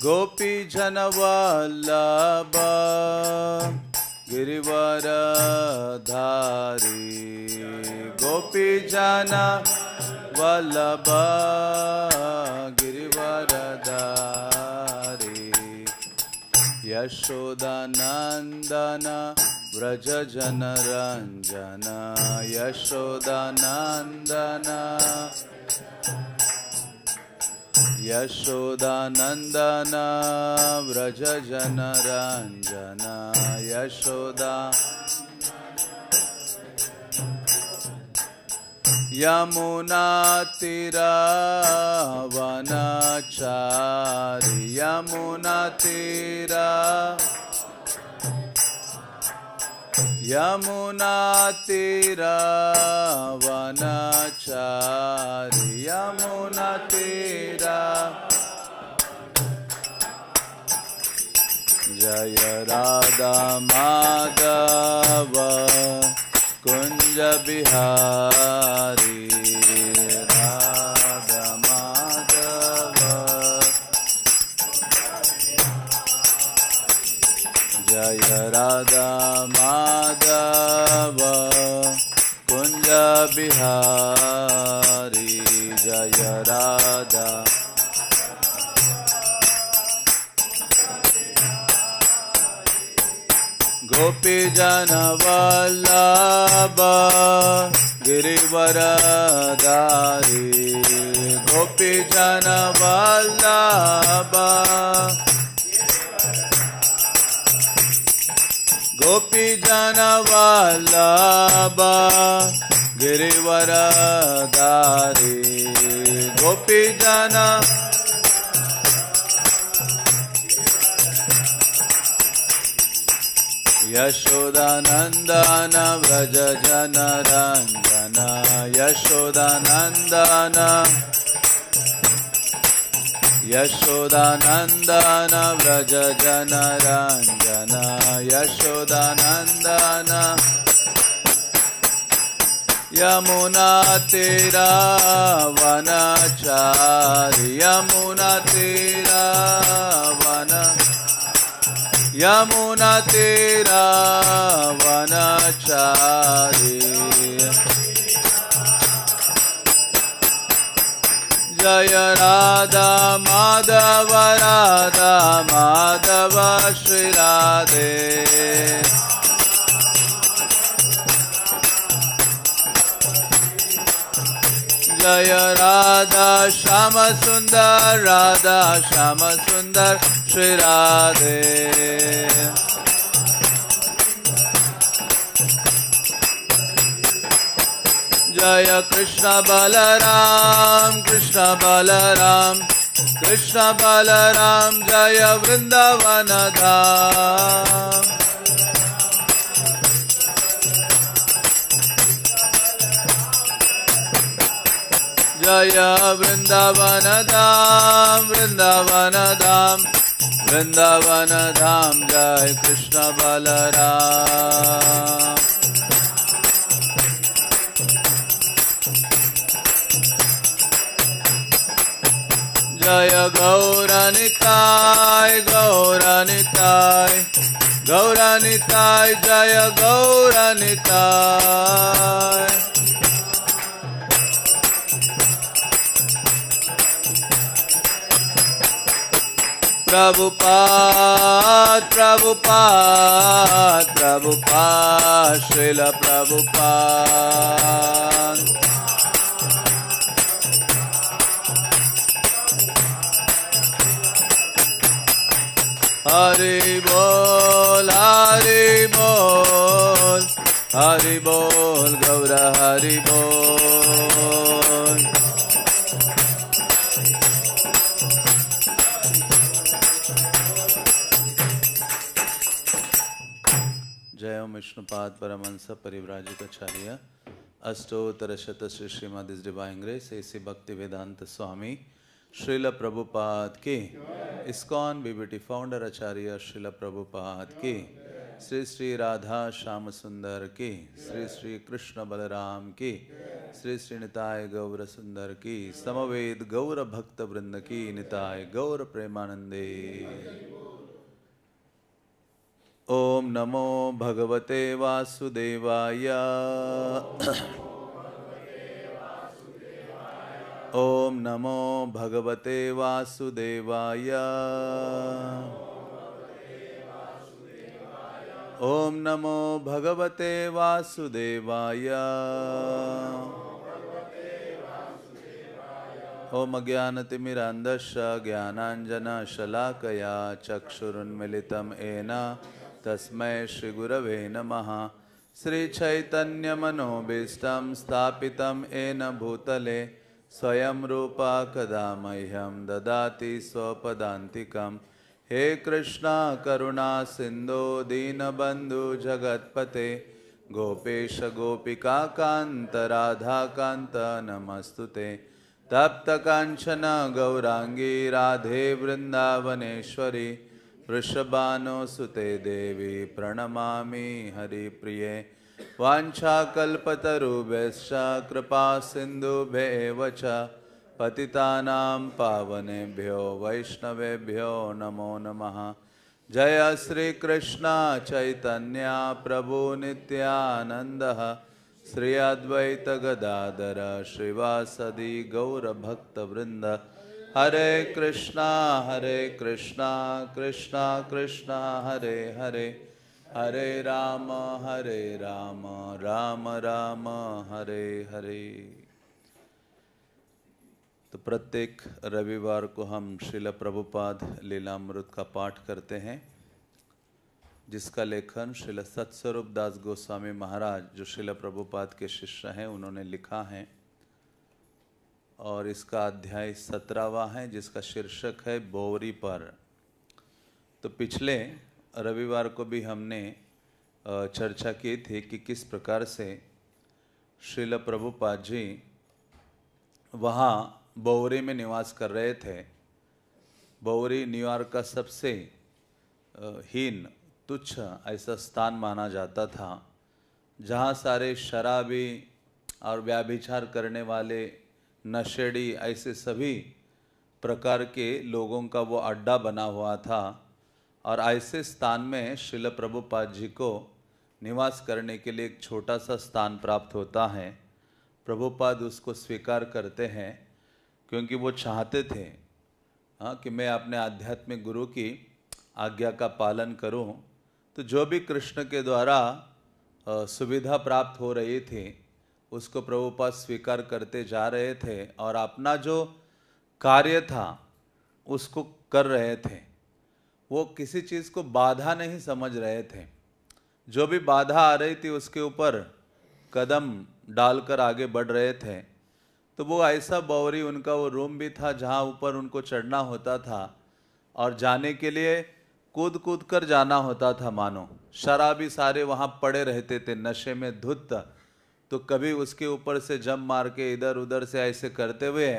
गोपी जन वल्लभ गिरिवरधारी गोपी जन वल्लभ गिरिवरधारी यशोदानंदन व्रज जनरंजन यशोदानंदन यशोदानंदन व्रज जनरंजन यशोदा यमुना तीरावनचारी यमुना तीरा यमुना तीरावनचारी यमुना तीरा जय राधा माधव कुंज बिहारी राधा माधव जय राधा माधव कुंज बिहारी जय राधा गोपी जन वल्लभ गिरिवरधारी गोपी जन वल्लभ गोपी जन वल्लभ गिरिवरधारी गोपी जन यशोदानंदन व्रज जनरंजन यशोदानंदन यशोदानंदन व्रज जनरंजन यशोदानंदन यमुना तीरावनचारी यमुना तीरावन यमुना तीरावनचारी जय राधा माधव राधा माधव श्री राधे जय राधा श्याम सुंदर राधा श्याम सुंदर श्री राधे जय कृष्ण बलराम कृष्ण बलराम कृष्ण बलराम जय वृंदावन धाम जय वृंदावन धाम वृंदावन धाम वृंदावन धाम जय कृष्ण बलराम जय गौरनिताय गौरनिताय गौरनिताय जय गौरनिताय प्रभुपाद प्रभुपाद प्रभुपाद श्रील प्रभुपाद हरि बोल हरि बोल हरि बोल गौर हरि बोल जय ओम विष्णुपाद परमहंस परिव्राजकाचार्य अष्टोत्तर शत श्री श्रीमद इस डिवाइन ग्रेस ऐसे भक्ति वेदांत स्वामी श्रील प्रभुपाद की इस्कॉन बीबीटी फाउंडर आचार्य श्रील प्रभुपाद की श्री श्री राधा श्याम सुंदर की श्री श्री कृष्ण बलराम की श्री श्री निताय गौर सुंदर की, समवेद गौर भक्त वृंद की, निताय गौर प्रेमानंदे। ओम नमो भगवते वासुदेवाय। ओम नमो भगवते वासुदेवाय। ओम नमो भगवते वासुदेवाय। ओम अज्ञानतिमिरान्धस्य ज्ञानाञ्जनशलाकया चक्षुरुन्मिलितं येन तस्मै श्रीगुरवे नमः। श्रीचैतन्यमनोभीष्टं स्थापितं येन भूतले स्वयं रूपा कदा मह्यं ददाति स्वपदान्तिकम्। हे कृष्णा करुणा सिन्धो दीनबन्धु जगत्पते गोपेश गोपिका कान्त राधाकान्त नमस्तुते। तप्त कांचन गौरांगी राधे वृंदावनेश्वरी वृषभानुसुते देवी प्रणमामि हरिप्रिये। वाञ्छाकल्पतरुभ्यश्च कृपा सिन्धुभ्येव च पतितानां पावनेभ्यो वैष्णवेभ्यो नमो नमः। जय श्री कृष्ण चैतन्य प्रभु नित्यानंदः श्री अद्वैत गदाधर श्रीवासदि गौर भक्त वृंद। हरे कृष्णा कृष्णा कृष्णा हरे हरे, हरे राम राम राम हरे हरे। तो प्रत्येक रविवार को हम श्रील प्रभुपाद लीलामृत का पाठ करते हैं, जिसका लेखन श्रील सत्स्वरूप दास गोस्वामी महाराज, जो श्रील प्रभुपाद के शिष्य हैं, उन्होंने लिखा है। और इसका अध्याय 17वां है, जिसका शीर्षक है बोवरी पर। तो पिछले रविवार को भी हमने चर्चा की थी कि किस प्रकार से श्रील प्रभुपाद जी वहाँ बोवरी में निवास कर रहे थे। बोवरी न्यूयॉर्क का सबसे हीन तुच्छ ऐसा स्थान माना जाता था, जहाँ सारे शराबी और व्याभिचार करने वाले, नशेड़ी, ऐसे सभी प्रकार के लोगों का वो अड्डा बना हुआ था। और ऐसे स्थान में श्रील प्रभुपाद जी को निवास करने के लिए एक छोटा सा स्थान प्राप्त होता है। प्रभुपाद उसको स्वीकार करते हैं, क्योंकि वो चाहते थे कि मैं अपने आध्यात्मिक गुरु की आज्ञा का पालन करूं। तो जो भी कृष्ण के द्वारा सुविधा प्राप्त हो रही थी, उसको प्रभुपाद स्वीकार करते जा रहे थे और अपना जो कार्य था उसको कर रहे थे। वो किसी चीज़ को बाधा नहीं समझ रहे थे। जो भी बाधा आ रही थी उसके ऊपर कदम डालकर आगे बढ़ रहे थे। तो वो ऐसा बोवरी, उनका वो रूम भी था जहाँ ऊपर उनको चढ़ना होता था और जाने के लिए कूद कूद कर जाना होता था। मानो शराबी सारे वहाँ पड़े रहते थे नशे में धुत। तो कभी उसके ऊपर से जंप मार के इधर उधर से ऐसे करते हुए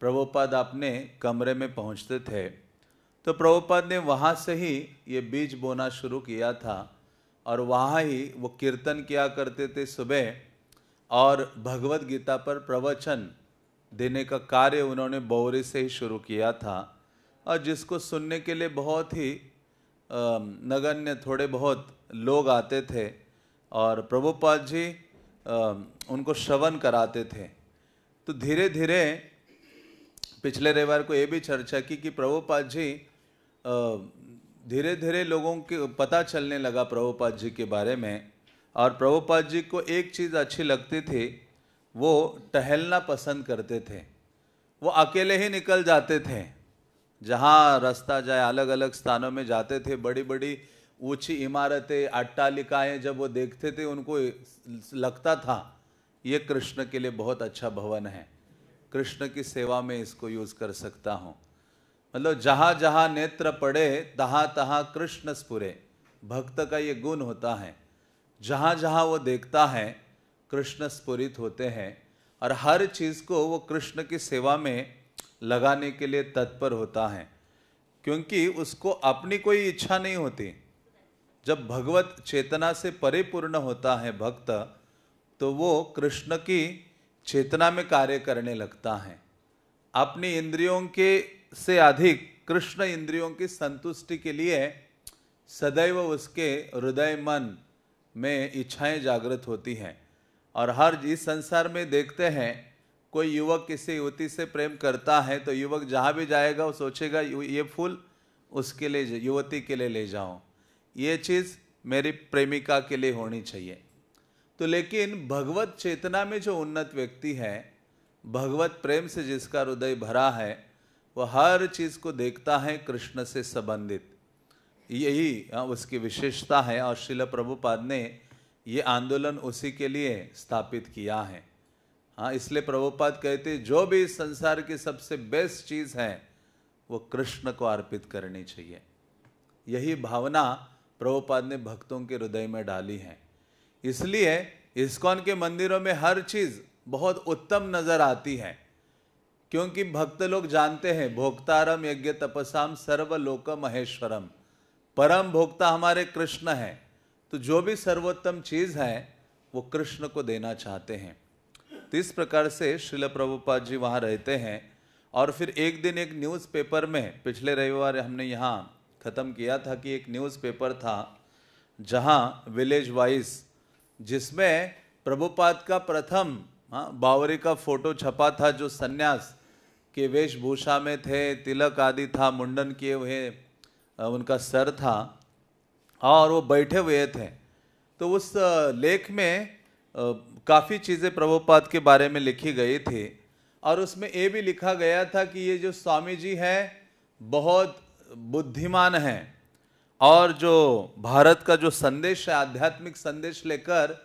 प्रभुपाद अपने कमरे में पहुँचते थे। तो प्रभुपाद ने वहाँ से ही ये बीज बोना शुरू किया था और वहाँ ही वो कीर्तन किया करते थे सुबह, और भगवत गीता पर प्रवचन देने का कार्य उन्होंने बोवरी से ही शुरू किया था। और जिसको सुनने के लिए बहुत ही नगण्य थोड़े बहुत लोग आते थे और प्रभुपाद जी उनको श्रवण कराते थे। तो धीरे धीरे पिछले रविवार को ये भी चर्चा की कि प्रभुपाद जी धीरे धीरे लोगों के पता चलने लगा प्रभुपाद जी के बारे में। और प्रभुपाद जी को एक चीज़ अच्छी लगती थी, वो टहलना पसंद करते थे। वो अकेले ही निकल जाते थे, जहाँ रास्ता जाए अलग अलग स्थानों में जाते थे। बड़ी बड़ी ऊंची इमारतें, अट्टालिकाएं जब वो देखते थे, उनको लगता था ये कृष्ण के लिए बहुत अच्छा भवन है, कृष्ण की सेवा में इसको यूज़ कर सकता हूँ। मतलब जहाँ जहाँ नेत्र पड़े तहाँ तहाँ कृष्ण स्फुरे। भक्त का ये गुण होता है, जहाँ जहाँ वो देखता है कृष्ण स्फुरित होते हैं और हर चीज़ को वो कृष्ण की सेवा में लगाने के लिए तत्पर होता है, क्योंकि उसको अपनी कोई इच्छा नहीं होती। जब भगवत चेतना से परिपूर्ण होता है भक्त, तो वो कृष्ण की चेतना में कार्य करने लगता है। अपनी इंद्रियों के से अधिक कृष्ण इंद्रियों की संतुष्टि के लिए सदैव उसके हृदय मन में इच्छाएं जागृत होती हैं। और हर इस संसार में देखते हैं, कोई युवक किसी युवती से प्रेम करता है तो युवक जहाँ भी जाएगा वो सोचेगा ये फूल उसके लिए, युवती के लिए ले जाऊं, ये चीज़ मेरी प्रेमिका के लिए होनी चाहिए। तो लेकिन भगवत चेतना में जो उन्नत व्यक्ति है, भगवत प्रेम से जिसका हृदय भरा है, वह हर चीज़ को देखता है कृष्ण से संबंधित। यही उसकी विशेषता है और श्रील प्रभुपाद ने ये आंदोलन उसी के लिए स्थापित किया है। हाँ, इसलिए प्रभुपाद कहते जो भी इस संसार की सबसे बेस्ट चीज़ है वो कृष्ण को अर्पित करनी चाहिए। यही भावना प्रभुपाद ने भक्तों के हृदय में डाली है। इसलिए इस्कॉन के मंदिरों में हर चीज़ बहुत उत्तम नजर आती है, क्योंकि भक्त लोग जानते हैं भोक्तारम यज्ञ तपसाम सर्वलोक महेश्वरम, परम भोक्ता हमारे कृष्ण हैं। तो जो भी सर्वोत्तम चीज़ है वो कृष्ण को देना चाहते हैं। तो इस प्रकार से श्रील प्रभुपाद जी वहाँ रहते हैं। और फिर एक दिन एक न्यूज़पेपर में, पिछले रविवार हमने यहाँ ख़त्म किया था कि एक न्यूज़पेपर था जहाँ विलेज वाइज, जिसमें प्रभुपाद का प्रथम बावरी का फोटो छपा था, जो सन्यास के वेशभूषा में थे, तिलक आदि था, मुंडन किए हुए उनका सर था और वो बैठे हुए थे। तो उस लेख में काफ़ी चीज़ें प्रभुपाद के बारे में लिखी गई थी और उसमें ये भी लिखा गया था कि ये जो स्वामी जी हैं बहुत बुद्धिमान हैं और जो भारत का जो संदेश है, आध्यात्मिक संदेश लेकर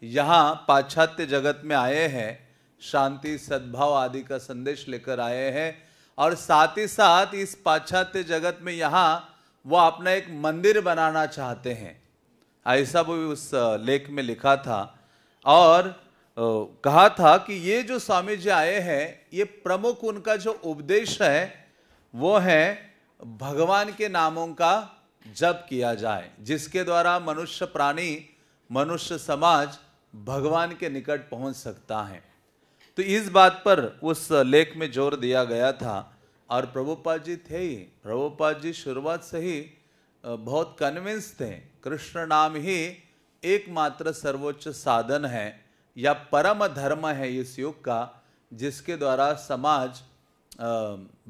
यहाँ पाश्चात्य जगत में आए हैं, शांति सद्भाव आदि का संदेश लेकर आए हैं। और साथ ही साथ इस पाश्चात्य जगत में यहाँ वो अपना एक मंदिर बनाना चाहते हैं, ऐसा भी उस लेख में लिखा था। और कहा था कि ये जो स्वामी जी आए हैं, ये प्रमुख उनका जो उपदेश है वो है भगवान के नामों का जप किया जाए, जिसके द्वारा मनुष्य प्राणी, मनुष्य समाज भगवान के निकट पहुंच सकता है। तो इस बात पर उस लेख में जोर दिया गया था। और प्रभुपाद जी थे ही, प्रभुपाद जी शुरुआत से ही बहुत कन्विंस थे, कृष्ण नाम ही एकमात्र सर्वोच्च साधन है या परम धर्म है इस युग का, जिसके द्वारा समाज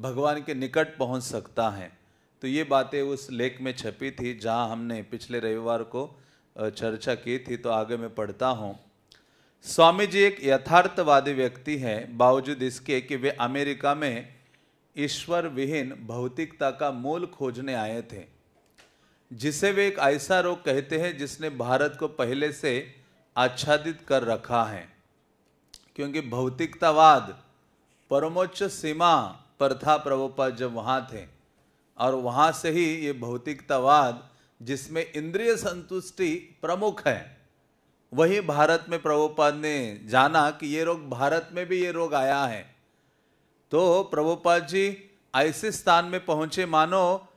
भगवान के निकट पहुंच सकता है। तो ये बातें उस लेख में छपी थी जहां हमने पिछले रविवार को चर्चा की थी। तो आगे मैं पढ़ता हूँ। स्वामी जी एक यथार्थवादी व्यक्ति हैं, बावजूद इसके कि वे अमेरिका में ईश्वर विहीन भौतिकता का मूल खोजने आए थे, जिसे वे एक ऐसा रोग कहते हैं जिसने भारत को पहले से आच्छादित कर रखा है। क्योंकि भौतिकतावाद परमोच्च सीमा पर था प्रभुपाद जब वहाँ थे, और वहाँ से ही ये भौतिकतावाद जिसमें इंद्रिय संतुष्टि प्रमुख है, वही भारत में प्रभुपाद ने जाना कि ये रोग भारत में भी ये रोग आया है। तो प्रभुपाद जी ऐसे स्थान में पहुंचे मानो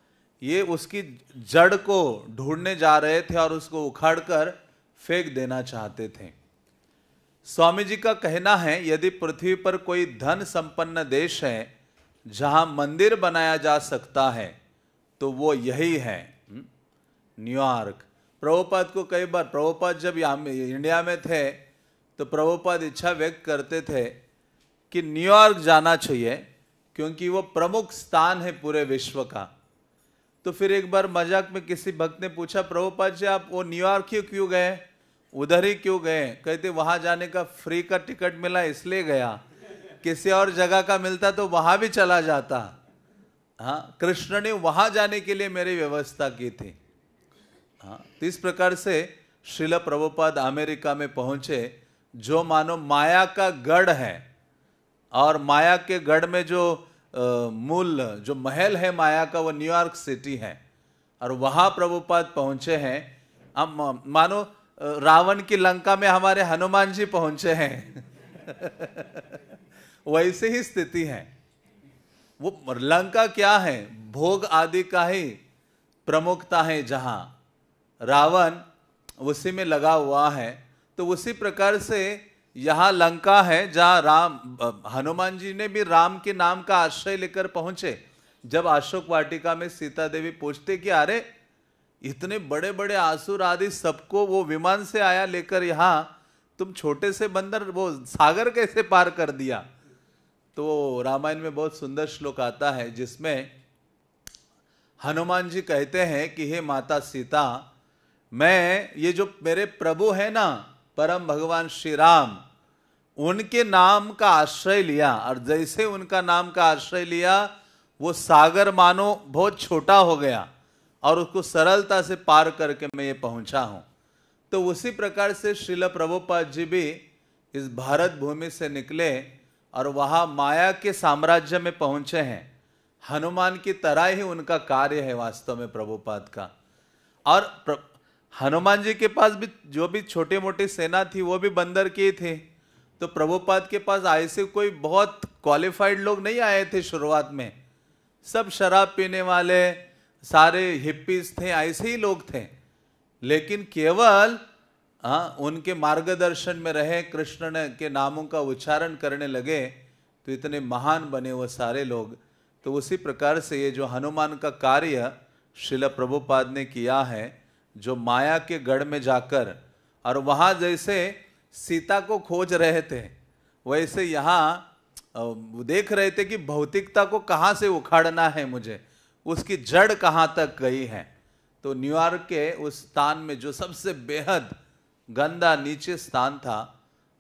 ये उसकी जड़ को ढूंढने जा रहे थे और उसको उखाड़कर फेंक देना चाहते थे। स्वामी जी का कहना है, यदि पृथ्वी पर कोई धन संपन्न देश है जहां मंदिर बनाया जा सकता है तो वो यही है, न्यूयॉर्क। प्रभुपाद को कई बार, प्रभुपाद जब इंडिया में थे तो प्रभुपाद इच्छा व्यक्त करते थे कि न्यूयॉर्क जाना चाहिए, क्योंकि वो प्रमुख स्थान है पूरे विश्व का। तो फिर एक बार मजाक में किसी भक्त ने पूछा, प्रभुपाद जी आप वो न्यूयॉर्क ही क्यों गए, उधर ही क्यों गए? कहते वहां जाने का फ्री का टिकट मिला इसलिए गया, किसी और जगह का मिलता तो वहां भी चला जाता। हाँ, कृष्ण ने वहां जाने के लिए मेरी व्यवस्था की थी। हाँ, तो इस प्रकार से श्रील प्रभुपाद अमेरिका में पहुंचे, जो मानो माया का गढ़ है, और माया के गढ़ में जो मूल जो महल है माया का, वो न्यूयॉर्क सिटी है। और वहां प्रभुपाद पहुंचे हैं। हम मानो रावण की लंका में हमारे हनुमान जी पहुंचे हैं वैसे ही स्थिति है। वो लंका क्या है, भोग आदि का ही प्रमुखता है, जहां रावण उसी में लगा हुआ है। तो उसी प्रकार से यहाँ लंका है जहाँ हनुमान जी ने भी राम के नाम का आश्रय लेकर पहुंचे। जब अशोक वाटिका में सीता देवी पूछते कि अरे इतने बड़े बड़े आसुर आदि सबको वो विमान से आया लेकर, यहाँ तुम छोटे से बंदर वो सागर कैसे पार कर दिया। तो रामायण में बहुत सुंदर श्लोक आता है जिसमें हनुमान जी कहते हैं कि हे माता सीता, मैं ये जो मेरे प्रभु है ना परम भगवान श्री राम, उनके नाम का आश्रय लिया, और जैसे उनका नाम का आश्रय लिया वो सागर मानो बहुत छोटा हो गया और उसको सरलता से पार करके मैं ये पहुंचा हूं। तो उसी प्रकार से श्रील प्रभुपाद जी भी इस भारत भूमि से निकले और वहां माया के साम्राज्य में पहुंचे हैं। हनुमान की तरह ही उनका कार्य है वास्तव में प्रभुपाद का। और हनुमान जी के पास भी जो भी छोटी मोटी सेना थी वो भी बंदर की थी। तो प्रभुपाद के पास ऐसे कोई बहुत क्वालिफाइड लोग नहीं आए थे शुरुआत में, सब शराब पीने वाले सारे हिप्पीज थे, ऐसे ही लोग थे। लेकिन केवल उनके मार्गदर्शन में रहे, कृष्ण ने के नामों का उच्चारण करने लगे तो इतने महान बने वो सारे लोग। तो उसी प्रकार से ये जो हनुमान का कार्य श्रील प्रभुपाद ने किया है, जो माया के गढ़ में जाकर और वहाँ जैसे सीता को खोज रहे थे वैसे यहाँ देख रहे थे कि भौतिकता को कहाँ से उखाड़ना है मुझे, उसकी जड़ कहाँ तक गई है। तो न्यूयॉर्क के उस स्थान में जो सबसे बेहद गंदा नीचे स्थान था,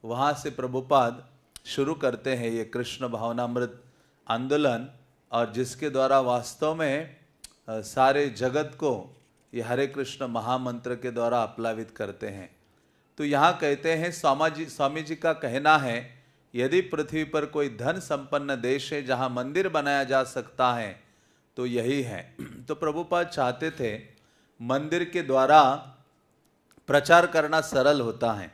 वहाँ से प्रभुपाद शुरू करते हैं ये कृष्ण भावनामृत आंदोलन, और जिसके द्वारा वास्तव में सारे जगत को ये हरे कृष्ण महामंत्र के द्वारा आप्लावित करते हैं। तो यहाँ कहते हैं स्वामी जी का कहना है, यदि पृथ्वी पर कोई धन संपन्न देश है जहाँ मंदिर बनाया जा सकता है तो यही है। तो प्रभुपाद चाहते थे मंदिर के द्वारा प्रचार करना सरल होता है,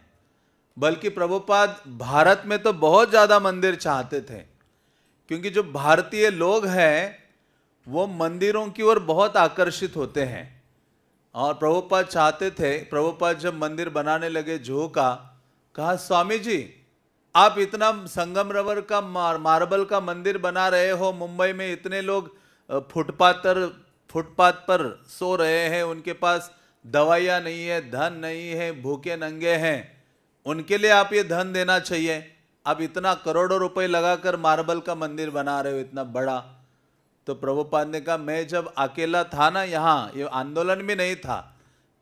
बल्कि प्रभुपाद भारत में तो बहुत ज़्यादा मंदिर चाहते थे, क्योंकि जो भारतीय लोग हैं वो मंदिरों की ओर बहुत आकर्षित होते हैं। और प्रभुपाद चाहते थे, प्रभुपाद जब मंदिर बनाने लगे जुहू का, कहा स्वामी जी आप इतना संगमरमर का मार्बल का मंदिर बना रहे हो, मुंबई में इतने लोग फुटपाथ पर सो रहे हैं, उनके पास दवाइयाँ नहीं है, धन नहीं है, भूखे नंगे हैं, उनके लिए आप ये धन देना चाहिए। आप इतना करोड़ों रुपए लगाकर मार्बल का मंदिर बना रहे हो इतना बड़ा। तो प्रभुपाद ने कहा मैं जब अकेला था ना, यहाँ ये आंदोलन भी नहीं था,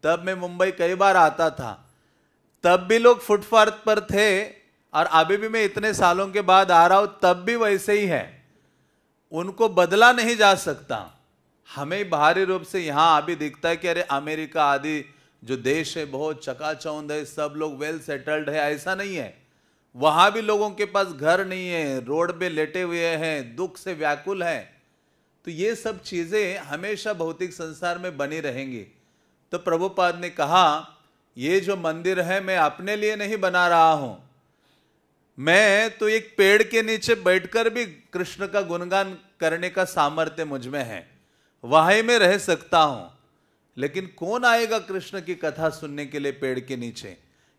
तब मैं मुंबई कई बार आता था, तब भी लोग फुटपाथ पर थे, और अभी भी मैं इतने सालों के बाद आ रहा हूं तब भी वैसे ही है। उनको बदला नहीं जा सकता। हमें बाहरी रूप से यहाँ अभी दिखता है कि अरे अमेरिका आदि जो देश है बहुत चकाचौंध है, सब लोग वेल सेटल्ड है, ऐसा नहीं है। वहाँ भी लोगों के पास घर नहीं है, रोड पे लेटे हुए हैं, दुख से व्याकुल है। तो ये सब चीज़ें हमेशा भौतिक संसार में बनी रहेंगी। तो प्रभुपाद ने कहा ये जो मंदिर है मैं अपने लिए नहीं बना रहा हूँ, मैं तो एक पेड़ के नीचे बैठकर भी कृष्ण का गुणगान करने का सामर्थ्य मुझ में है, वहीं में रह सकता हूं। लेकिन कौन आएगा कृष्ण की कथा सुनने के लिए पेड़ के नीचे।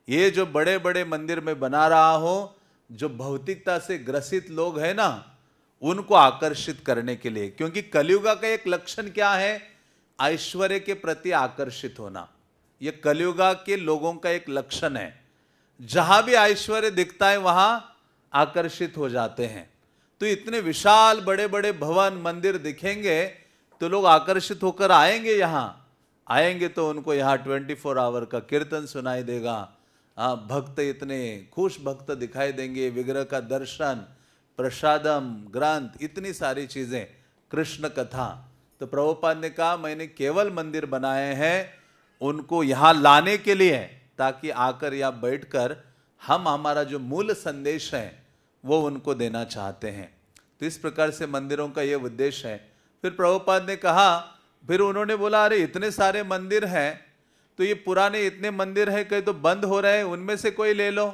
ये जो बड़े बड़े मंदिर में बना रहा हूं, जो भौतिकता से ग्रसित लोग हैं ना, उनको आकर्षित करने के लिए। क्योंकि कलयुग का एक लक्षण क्या है, ऐश्वर्य के प्रति आकर्षित होना। ये कलयुग के लोगों का एक लक्षण है, जहां भी ऐश्वर्य दिखता है वहां आकर्षित हो जाते हैं। तो इतने विशाल बड़े बड़े भवन मंदिर दिखेंगे तो लोग आकर्षित होकर आएंगे। यहाँ आएंगे तो उनको यहाँ 24 आवर का कीर्तन सुनाई देगा, भक्त इतने खुश भक्त दिखाई देंगे, विग्रह का दर्शन, प्रसादम, ग्रंथ, इतनी सारी चीजें, कृष्ण कथा। तो प्रभुपाद ने कहा मैंने केवल मंदिर बनाए हैं उनको यहाँ लाने के लिए, ताकि आकर यहाँ बैठकर हम हमारा जो मूल संदेश है वो उनको देना चाहते हैं। तो इस प्रकार से मंदिरों का ये उद्देश्य है। फिर प्रभुपाद ने कहा, फिर उन्होंने बोला अरे इतने सारे मंदिर हैं, तो ये पुराने इतने मंदिर हैं कहीं तो बंद हो रहे हैं, उनमें से कोई ले लो।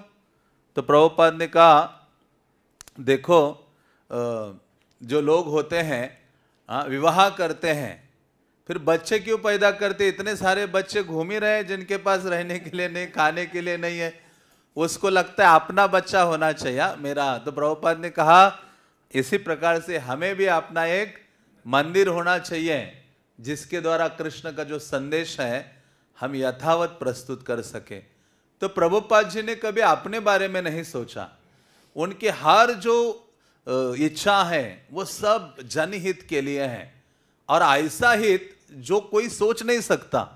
तो प्रभुपाद ने कहा देखो जो लोग होते हैं विवाह करते हैं, फिर बच्चे क्यों पैदा करते, इतने सारे बच्चे घूम ही रहे जिनके पास रहने के लिए नहीं, खाने के लिए नहीं है, उसको लगता है अपना बच्चा होना चाहिए मेरा। तो प्रभुपाद ने कहा इसी प्रकार से हमें भी अपना एक मंदिर होना चाहिए जिसके द्वारा कृष्ण का जो संदेश है हम यथावत प्रस्तुत कर सके। तो प्रभुपाद जी ने कभी अपने बारे में नहीं सोचा, उनके हर जो इच्छा है वो सब जनहित के लिए है, और ऐसा हित जो कोई सोच नहीं सकता।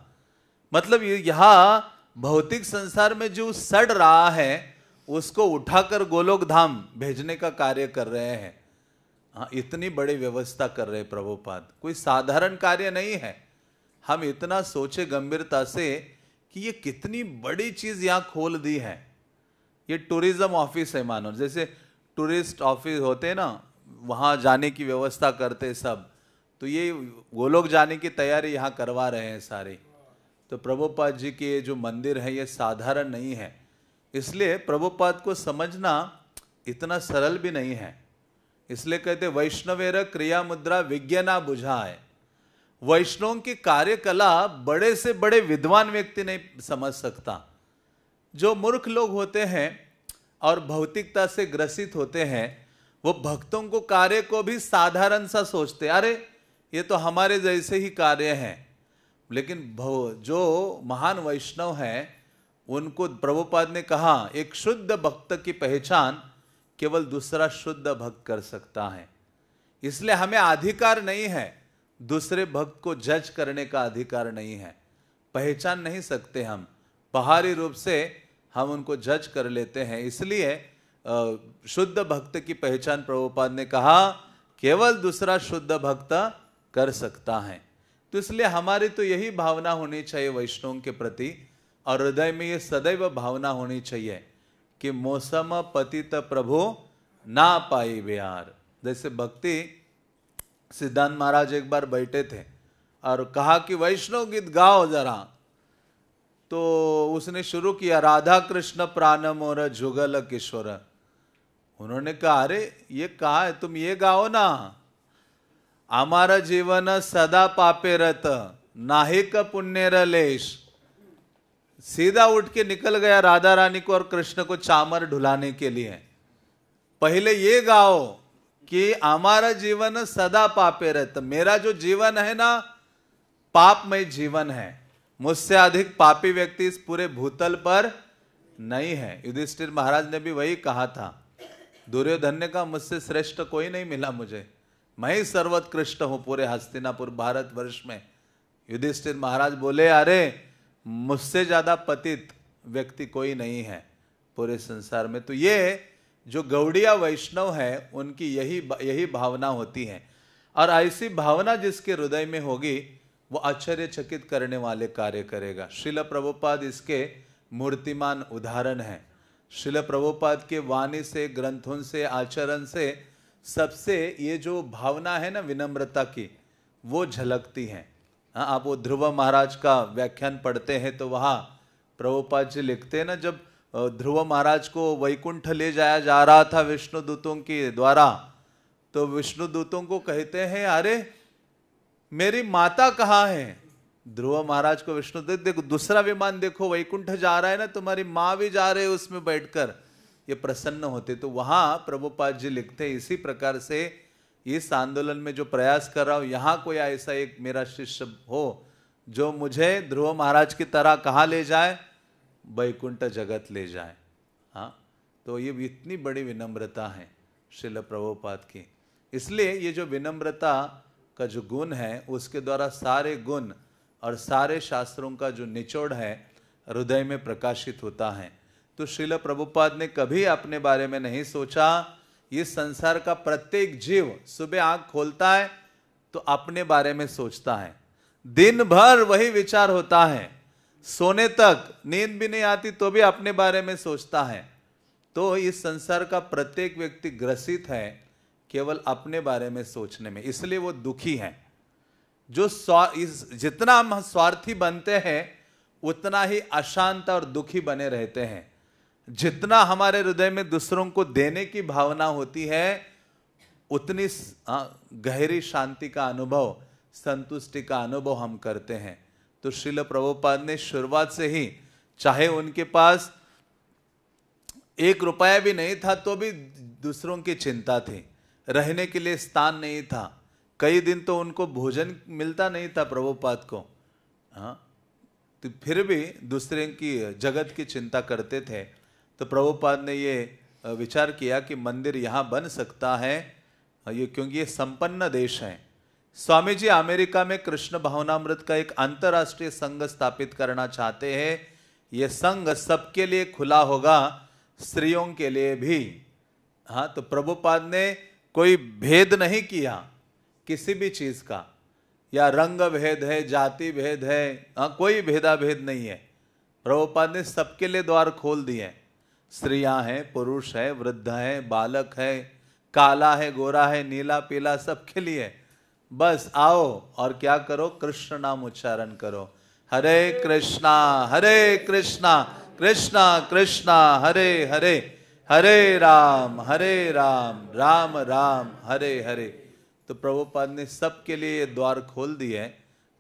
मतलब यहां भौतिक संसार में जो सड़ रहा है उसको उठाकर गोलोक धाम भेजने का कार्य कर रहे हैं। हाँ, इतनी बड़ी व्यवस्था कर रहे प्रभुपाद, कोई साधारण कार्य नहीं है। हम इतना सोचे गंभीरता से कि ये कितनी बड़ी चीज यहां खोल दी है। ये टूरिज्म ऑफिस है मानो, जैसे टूरिस्ट ऑफिस होते हैं ना, वहां जाने की व्यवस्था करते सब, तो ये गोलोक जाने की तैयारी यहाँ करवा रहे हैं सारे। तो प्रभुपाद जी के जो मंदिर है ये साधारण नहीं है, इसलिए प्रभुपाद को समझना इतना सरल भी नहीं है। इसलिए कहते वैष्णवेर क्रिया मुद्रा विज्ञाना बुझाए। वैष्णव की कार्यकला बड़े से बड़े विद्वान व्यक्ति नहीं समझ सकता। जो मूर्ख लोग होते हैं और भौतिकता से ग्रसित होते हैं वो भक्तों को कार्य को भी साधारण सा सोचते, अरे ये तो हमारे जैसे ही कार्य हैं। लेकिन जो महान वैष्णव हैं उनको प्रभुपाद ने कहा एक शुद्ध भक्त की पहचान केवल दूसरा शुद्ध भक्त कर सकता है। इसलिए हमें अधिकार नहीं है, दूसरे भक्त को जज करने का अधिकार नहीं है। पहचान नहीं सकते हम, बाहरी रूप से हम उनको जज कर लेते हैं। इसलिए शुद्ध भक्त की पहचान प्रभुपाद ने कहा केवल दूसरा शुद्ध भक्त कर सकता है। तो इसलिए हमारी तो यही भावना होनी चाहिए वैष्णव के प्रति, और हृदय में ये सदैव भावना होनी चाहिए कि मौसम पतित प्रभु ना पाई बिहार। जैसे भक्ति सिद्धांत महाराज एक बार बैठे थे और कहा कि वैष्णव गीत गाओ जरा, तो उसने शुरू किया राधा कृष्ण प्राण मोर जुगल किशोर। उन्होंने कहा अरे ये कहा है, तुम ये गाओ ना, हमारा जीवन सदा पापे रत नाहिक पुण्य लेश। सीधा उठ के निकल गया राधा रानी को और कृष्ण को चामर ढुलाने के लिए। पहले ये गाओ कि हमारा जीवन सदा पापे रत, मेरा जो जीवन है ना पापमय जीवन है, मुझसे अधिक पापी व्यक्ति इस पूरे भूतल पर नहीं है। युधिष्ठिर महाराज ने भी वही कहा था, दुर्योधन ने कहा मुझसे श्रेष्ठ कोई नहीं मिला मुझे, मैं ही सर्वोत्कृष्ट हूं पूरे हस्तिनापुर भारतवर्ष में। युधिष्ठिर महाराज बोले अरे मुझसे ज्यादा पतित व्यक्ति कोई नहीं है पूरे संसार में। तो ये जो गौड़िया वैष्णव है उनकी यही भावना होती है, और ऐसी भावना जिसके हृदय में होगी वो आश्चर्यचकित करने वाले कार्य करेगा। श्रील प्रभुपाद इसके मूर्तिमान उदाहरण है। श्रील प्रभुपाद के वाणी से, ग्रंथों से, आचरण से सबसे ये जो भावना है ना विनम्रता की वो झलकती है। हाँ, आप वो ध्रुव महाराज का व्याख्यान पढ़ते हैं तो वहाँ प्रभुपाद जी लिखते हैं ना, जब ध्रुव महाराज को वैकुंठ ले जाया जा रहा था विष्णु दूतों के द्वारा, तो विष्णु दूतों को कहते हैं अरे मेरी माता कहाँ है। ध्रुव महाराज को विष्णु दूत देखो दूसरा विमान देखो वैकुंठ जा रहा है ना, तुम्हारी माँ भी जा रहे उसमें बैठकर, ये प्रसन्न होते। तो वहां प्रभुपाद जी लिखते हैं इसी प्रकार से इस आंदोलन में जो प्रयास कर रहा हूं, यहाँ कोई ऐसा एक मेरा शिष्य हो जो मुझे ध्रुव महाराज की तरह कहाँ ले जाए, वैकुंठ जगत ले जाए। हाँ, तो ये इतनी बड़ी विनम्रता है श्रील प्रभुपाद की। इसलिए ये जो विनम्रता का जो गुण है उसके द्वारा सारे गुण और सारे शास्त्रों का जो निचोड़ है हृदय में प्रकाशित होता है। तो श्रील प्रभुपाद ने कभी अपने बारे में नहीं सोचा। इस संसार का प्रत्येक जीव सुबह आंख खोलता है तो अपने बारे में सोचता है, दिन भर वही विचार होता है, सोने तक नींद भी नहीं आती तो भी अपने बारे में सोचता है। तो इस संसार का प्रत्येक व्यक्ति ग्रसित है केवल अपने बारे में सोचने में, इसलिए वो दुखी है। जो जितना हम स्वार्थी बनते हैं उतना ही अशांत और दुखी बने रहते हैं। जितना हमारे हृदय में दूसरों को देने की भावना होती है उतनी गहरी शांति का अनुभव, संतुष्टि का अनुभव हम करते हैं। तो श्रील प्रभुपाद ने शुरुआत से ही, चाहे उनके पास 1 रुपया भी नहीं था तो भी दूसरों की चिंता थी, रहने के लिए स्थान नहीं था, कई दिन तो उनको भोजन मिलता नहीं था प्रभुपाद को। हाँ, तो फिर भी दूसरे की जगत की चिंता करते थे। तो प्रभुपाद ने ये विचार किया कि मंदिर यहाँ बन सकता है, ये क्योंकि ये संपन्न देश है। स्वामी जी अमेरिका में कृष्ण भावनामृत का एक अंतर्राष्ट्रीय संघ स्थापित करना चाहते हैं। ये संघ सबके लिए खुला होगा, स्त्रियों के लिए भी। हाँ, तो प्रभुपाद ने कोई भेद नहीं किया किसी भी चीज का, या रंग भेद है, जाति भेद है, हाँ, कोई भेदाभेद नहीं है। प्रभुपाद ने सबके लिए द्वार खोल दिए। स्त्रियां हैं, पुरुष है, वृद्ध है, बालक है, काला है, गोरा है, नीला पीला, सबके लिए बस आओ और क्या करो, कृष्ण नाम उच्चारण करो। हरे कृष्णा कृष्णा कृष्णा हरे हरे, हरे राम राम राम हरे हरे। तो प्रभुपाद ने सबके लिए ये द्वार खोल दिए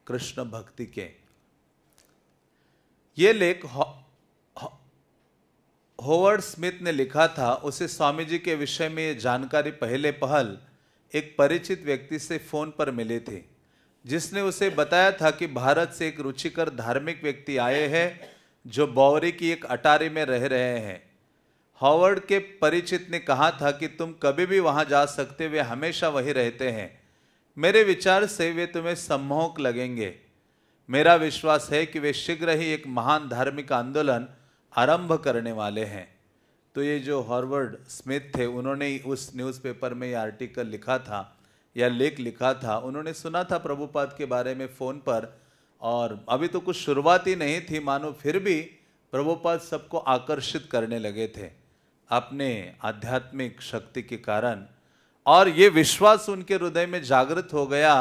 कृष्ण भक्ति के। ये लेख होवर्ड स्मिथ ने लिखा था। उसे स्वामी जी के विषय में ये जानकारी पहले पहल एक परिचित व्यक्ति से फोन पर मिले थे, जिसने उसे बताया था कि भारत से एक रुचिकर धार्मिक व्यक्ति आए हैं जो बौरी की एक अटारी में रह रहे हैं। हॉवर्ड के परिचित ने कहा था कि तुम कभी भी वहां जा सकते, वे हमेशा वहीं रहते हैं। मेरे विचार से वे तुम्हें सम्मोहक लगेंगे। मेरा विश्वास है कि वे शीघ्र ही एक महान धार्मिक आंदोलन आरंभ करने वाले हैं। तो ये जो हॉवर्ड स्मिथ थे, उन्होंने उस न्यूज़पेपर में ये आर्टिकल लिखा था या लेख लिखा था। उन्होंने सुना था प्रभुपाद के बारे में फ़ोन पर, और अभी तो कुछ शुरुआत ही नहीं थी मानो, फिर भी प्रभुपाद सबको आकर्षित करने लगे थे अपने आध्यात्मिक शक्ति के कारण। और ये विश्वास उनके हृदय में जागृत हो गया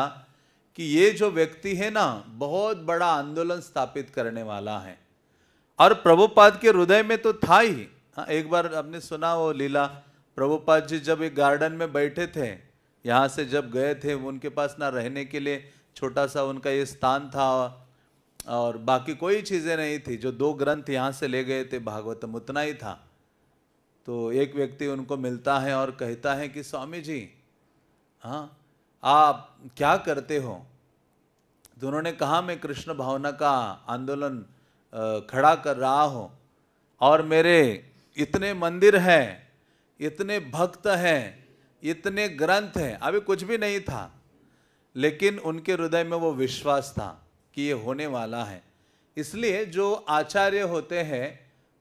कि ये जो व्यक्ति है ना, बहुत बड़ा आंदोलन स्थापित करने वाला है। और प्रभुपाद के हृदय में तो था ही। हाँ, एक बार आपने सुना वो लीला, प्रभुपाद जी जब एक गार्डन में बैठे थे, यहाँ से जब गए थे, उनके पास ना रहने के लिए छोटा सा उनका ये स्थान था और बाकी कोई चीज़ें नहीं थी। जो 2 ग्रंथ यहाँ से ले गए थे भागवतम, उतना ही था। तो एक व्यक्ति उनको मिलता है और कहता है कि स्वामी जी, हाँ आप क्या करते हो? तो उन्होंने कहा मैं कृष्ण भावना का आंदोलन खड़ा कर रहा हूँ और मेरे इतने मंदिर हैं, इतने भक्त हैं, इतने ग्रंथ हैं। अभी कुछ भी नहीं था, लेकिन उनके हृदय में वो विश्वास था कि ये होने वाला है। इसलिए जो आचार्य होते हैं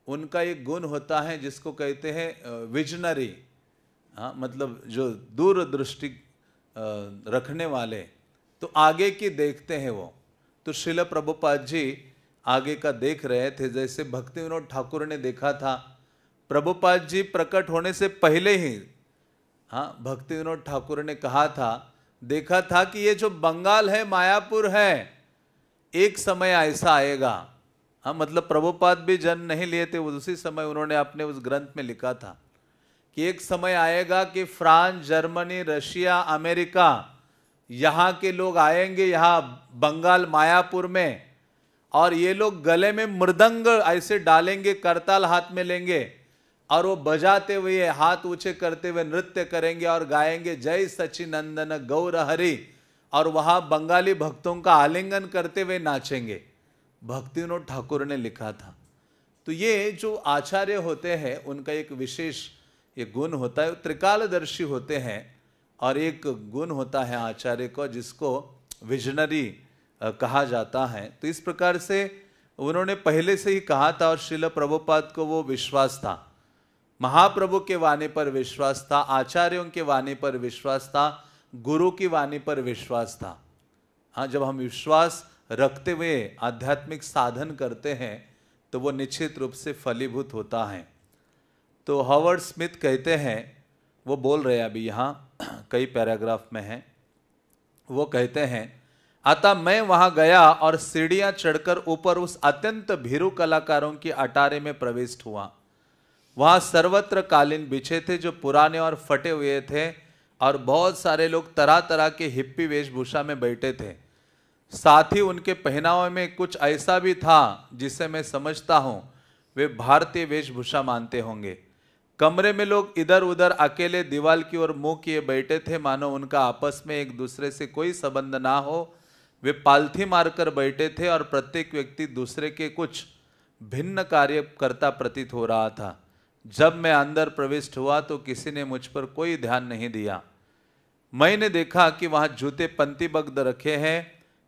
उनका एक गुण होता है जिसको कहते हैं विजनरी। हाँ, मतलब जो दूरदृष्टि रखने वाले, तो आगे की देखते हैं वो। तो श्रील प्रभुपाद जी आगे का देख रहे थे। जैसे भक्ति विनोद ठाकुर ने देखा था, प्रभुपाद जी प्रकट होने से पहले ही, हाँ, भक्ति विनोद ठाकुर ने कहा था, देखा था कि ये जो बंगाल है, मायापुर है, एक समय ऐसा आएगा। हाँ, मतलब प्रभुपाद भी जन्म नहीं लिए थे उसी समय, उन्होंने अपने उस ग्रंथ में लिखा था कि एक समय आएगा कि फ्रांस, जर्मनी, रशिया, अमेरिका, यहाँ के लोग आएंगे यहाँ बंगाल मायापुर में, और ये लोग गले में मृदंग ऐसे डालेंगे, करताल हाथ में लेंगे और वो बजाते हुए, हाथ ऊंचे करते हुए नृत्य करेंगे और गाएंगे जय सच्चिनंदन गौर हरि, और वहां बंगाली भक्तों का आलिंगन करते हुए नाचेंगे। भक्ति विनोद ठाकुर ने लिखा था। तो ये जो आचार्य होते हैं उनका एक विशेष ये गुण होता है, त्रिकालदर्शी होते हैं। और एक गुण होता है आचार्य को जिसको विजनरी कहा जाता है। तो इस प्रकार से उन्होंने पहले से ही कहा था, और श्रील प्रभुपाद को वो विश्वास था, महाप्रभु के वाणी पर विश्वास था, आचार्यों के वाणी पर विश्वास था, गुरु की वाणी पर विश्वास था। हाँ, जब हम विश्वास रखते हुए आध्यात्मिक साधन करते हैं तो वो निश्चित रूप से फलीभूत होता है। तो हॉवर्ड स्मिथ कहते हैं, वो बोल रहे हैं अभी यहाँ कई पैराग्राफ में हैं, वो कहते हैं, अतः मैं वहां गया और सीढ़ियां चढ़कर ऊपर उस अत्यंत भीरू कलाकारों की अटारे में प्रविष्ट हुआ। वहां सर्वत्र कालीन बिछे थे जो पुराने और फटे हुए थे, और बहुत सारे लोग तरह तरह के हिप्पी वेशभूषा में बैठे थे। साथ ही उनके पहनावे में कुछ ऐसा भी था जिसे मैं समझता हूं वे भारतीय वेशभूषा मानते होंगे। कमरे में लोग इधर उधर अकेले दीवार की ओर मुंह किए बैठे थे, मानो उनका आपस में एक दूसरे से कोई संबंध ना हो। वे पालथी मारकर बैठे थे और प्रत्येक व्यक्ति दूसरे के कुछ भिन्न कार्य करता प्रतीत हो रहा था। जब मैं अंदर प्रविष्ट हुआ तो किसी ने मुझ पर कोई ध्यान नहीं दिया। मैंने देखा कि वहां जूते पंक्तिबद्ध रखे हैं।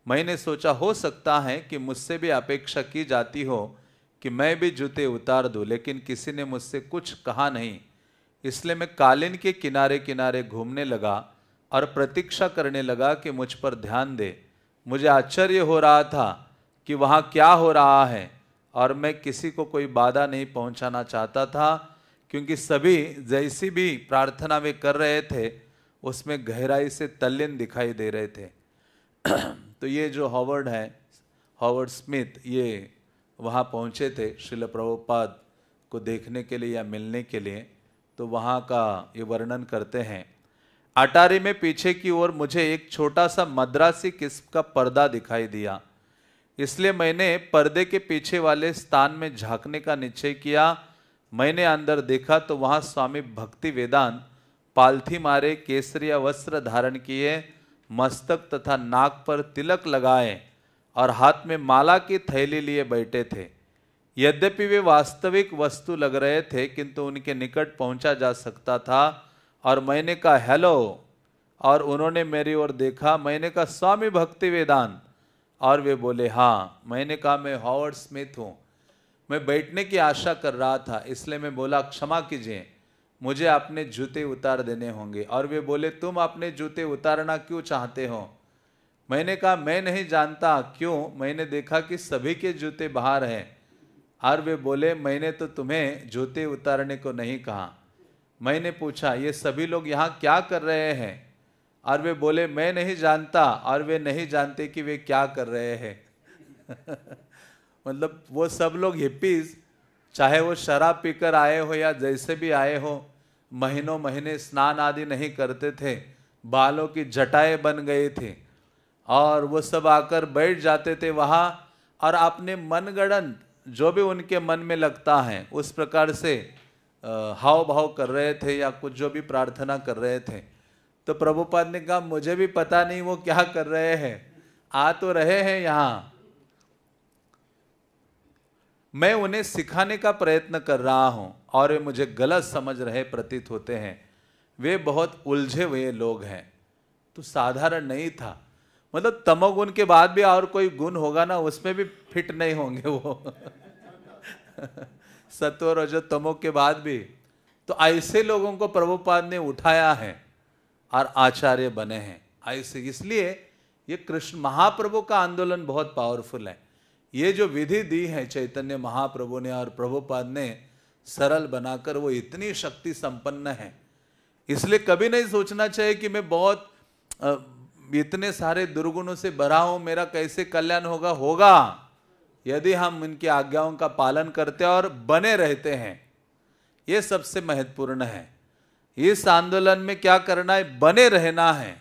मैंने सोचा हो सकता है कि मुझसे भी अपेक्षा की जाती हो कि मैं भी जूते उतार दूं, लेकिन किसी ने मुझसे कुछ कहा नहीं। इसलिए मैं कालीन के किनारे किनारे घूमने लगा और प्रतीक्षा करने लगा कि मुझ पर ध्यान दे। मुझे आश्चर्य हो रहा था कि वहाँ क्या हो रहा है और मैं किसी को कोई बाधा नहीं पहुँचाना चाहता था, क्योंकि सभी जैसी भी प्रार्थना वे कर रहे थे उसमें गहराई से तल्लीन दिखाई दे रहे थे। तो ये जो हॉवर्ड है, हॉवर्ड स्मिथ, ये वहाँ पहुँचे थे श्रील प्रभुपाद को देखने के लिए या मिलने के लिए। तो वहाँ का ये वर्णन करते हैं। अटारी में पीछे की ओर मुझे एक छोटा सा मद्रासी किस्म का पर्दा दिखाई दिया, इसलिए मैंने पर्दे के पीछे वाले स्थान में झांकने का निश्चय किया। मैंने अंदर देखा तो वहाँ स्वामी भक्ति वेदांत पालथी मारे, केसरिया वस्त्र धारण किए, मस्तक तथा नाक पर तिलक लगाए और हाथ में माला की थैली लिए बैठे थे। यद्यपि वे वास्तविक वस्तु लग रहे थे, किंतु उनके निकट पहुंचा जा सकता था। और मैंने कहा हेलो, और उन्होंने मेरी ओर देखा। मैंने कहा स्वामी भक्ति वेदांत, और वे बोले हाँ। मैंने कहा मैं हॉवर्ड स्मिथ हूँ, मैं बैठने की आशा कर रहा था, इसलिए मैं बोला क्षमा कीजिए, मुझे अपने जूते उतार देने होंगे। और वे बोले तुम अपने जूते उतारना क्यों चाहते हो? मैंने कहा मैं नहीं जानता क्यों, मैंने देखा कि सभी के जूते बाहर हैं। और वे बोले मैंने तो तुम्हें जूते उतारने को नहीं कहा। मैंने पूछा ये सभी लोग यहाँ क्या कर रहे हैं? और वे बोले मैं नहीं जानता, और वे नहीं जानते कि वे क्या कर रहे हैं। मतलब वो सब लोग हिप्पीज, चाहे वो शराब पीकर आए हो या जैसे भी आए हो, महीनों महीने स्नान आदि नहीं करते थे, बालों की जटाएं बन गई थी, और वो सब आकर बैठ जाते थे वहाँ और अपने मनगढ़ंत जो भी उनके मन में लगता है उस प्रकार से हाव भाव कर रहे थे या कुछ जो भी प्रार्थना कर रहे थे। तो प्रभुपाद ने कहा मुझे भी पता नहीं वो क्या कर रहे हैं, आ तो रहे हैं यहाँ, मैं उन्हें सिखाने का प्रयत्न कर रहा हूँ और वे मुझे गलत समझ रहे प्रतीत होते हैं। वे बहुत उलझे हुए लोग हैं। तो साधारण नहीं था, मतलब तमोगुण के बाद भी और कोई गुण होगा ना, उसमें भी फिट नहीं होंगे वो। सत्व रजो तमो के बाद भी। तो ऐसे लोगों को प्रभुपाद ने उठाया है और आचार्य बने हैं ऐसे। इसलिए ये कृष्ण महाप्रभु का आंदोलन बहुत पावरफुल है। ये जो विधि दी है चैतन्य महाप्रभु ने और प्रभुपाद ने सरल बनाकर, वो इतनी शक्ति संपन्न है। इसलिए कभी नहीं सोचना चाहिए कि मैं बहुत इतने सारे दुर्गुणों से भरा हूं, मेरा कैसे कल्याण होगा। होगा यदि हम इनकी आज्ञाओं का पालन करते और बने रहते हैं। ये सबसे महत्वपूर्ण है। इस आंदोलन में क्या करना है, बने रहना है।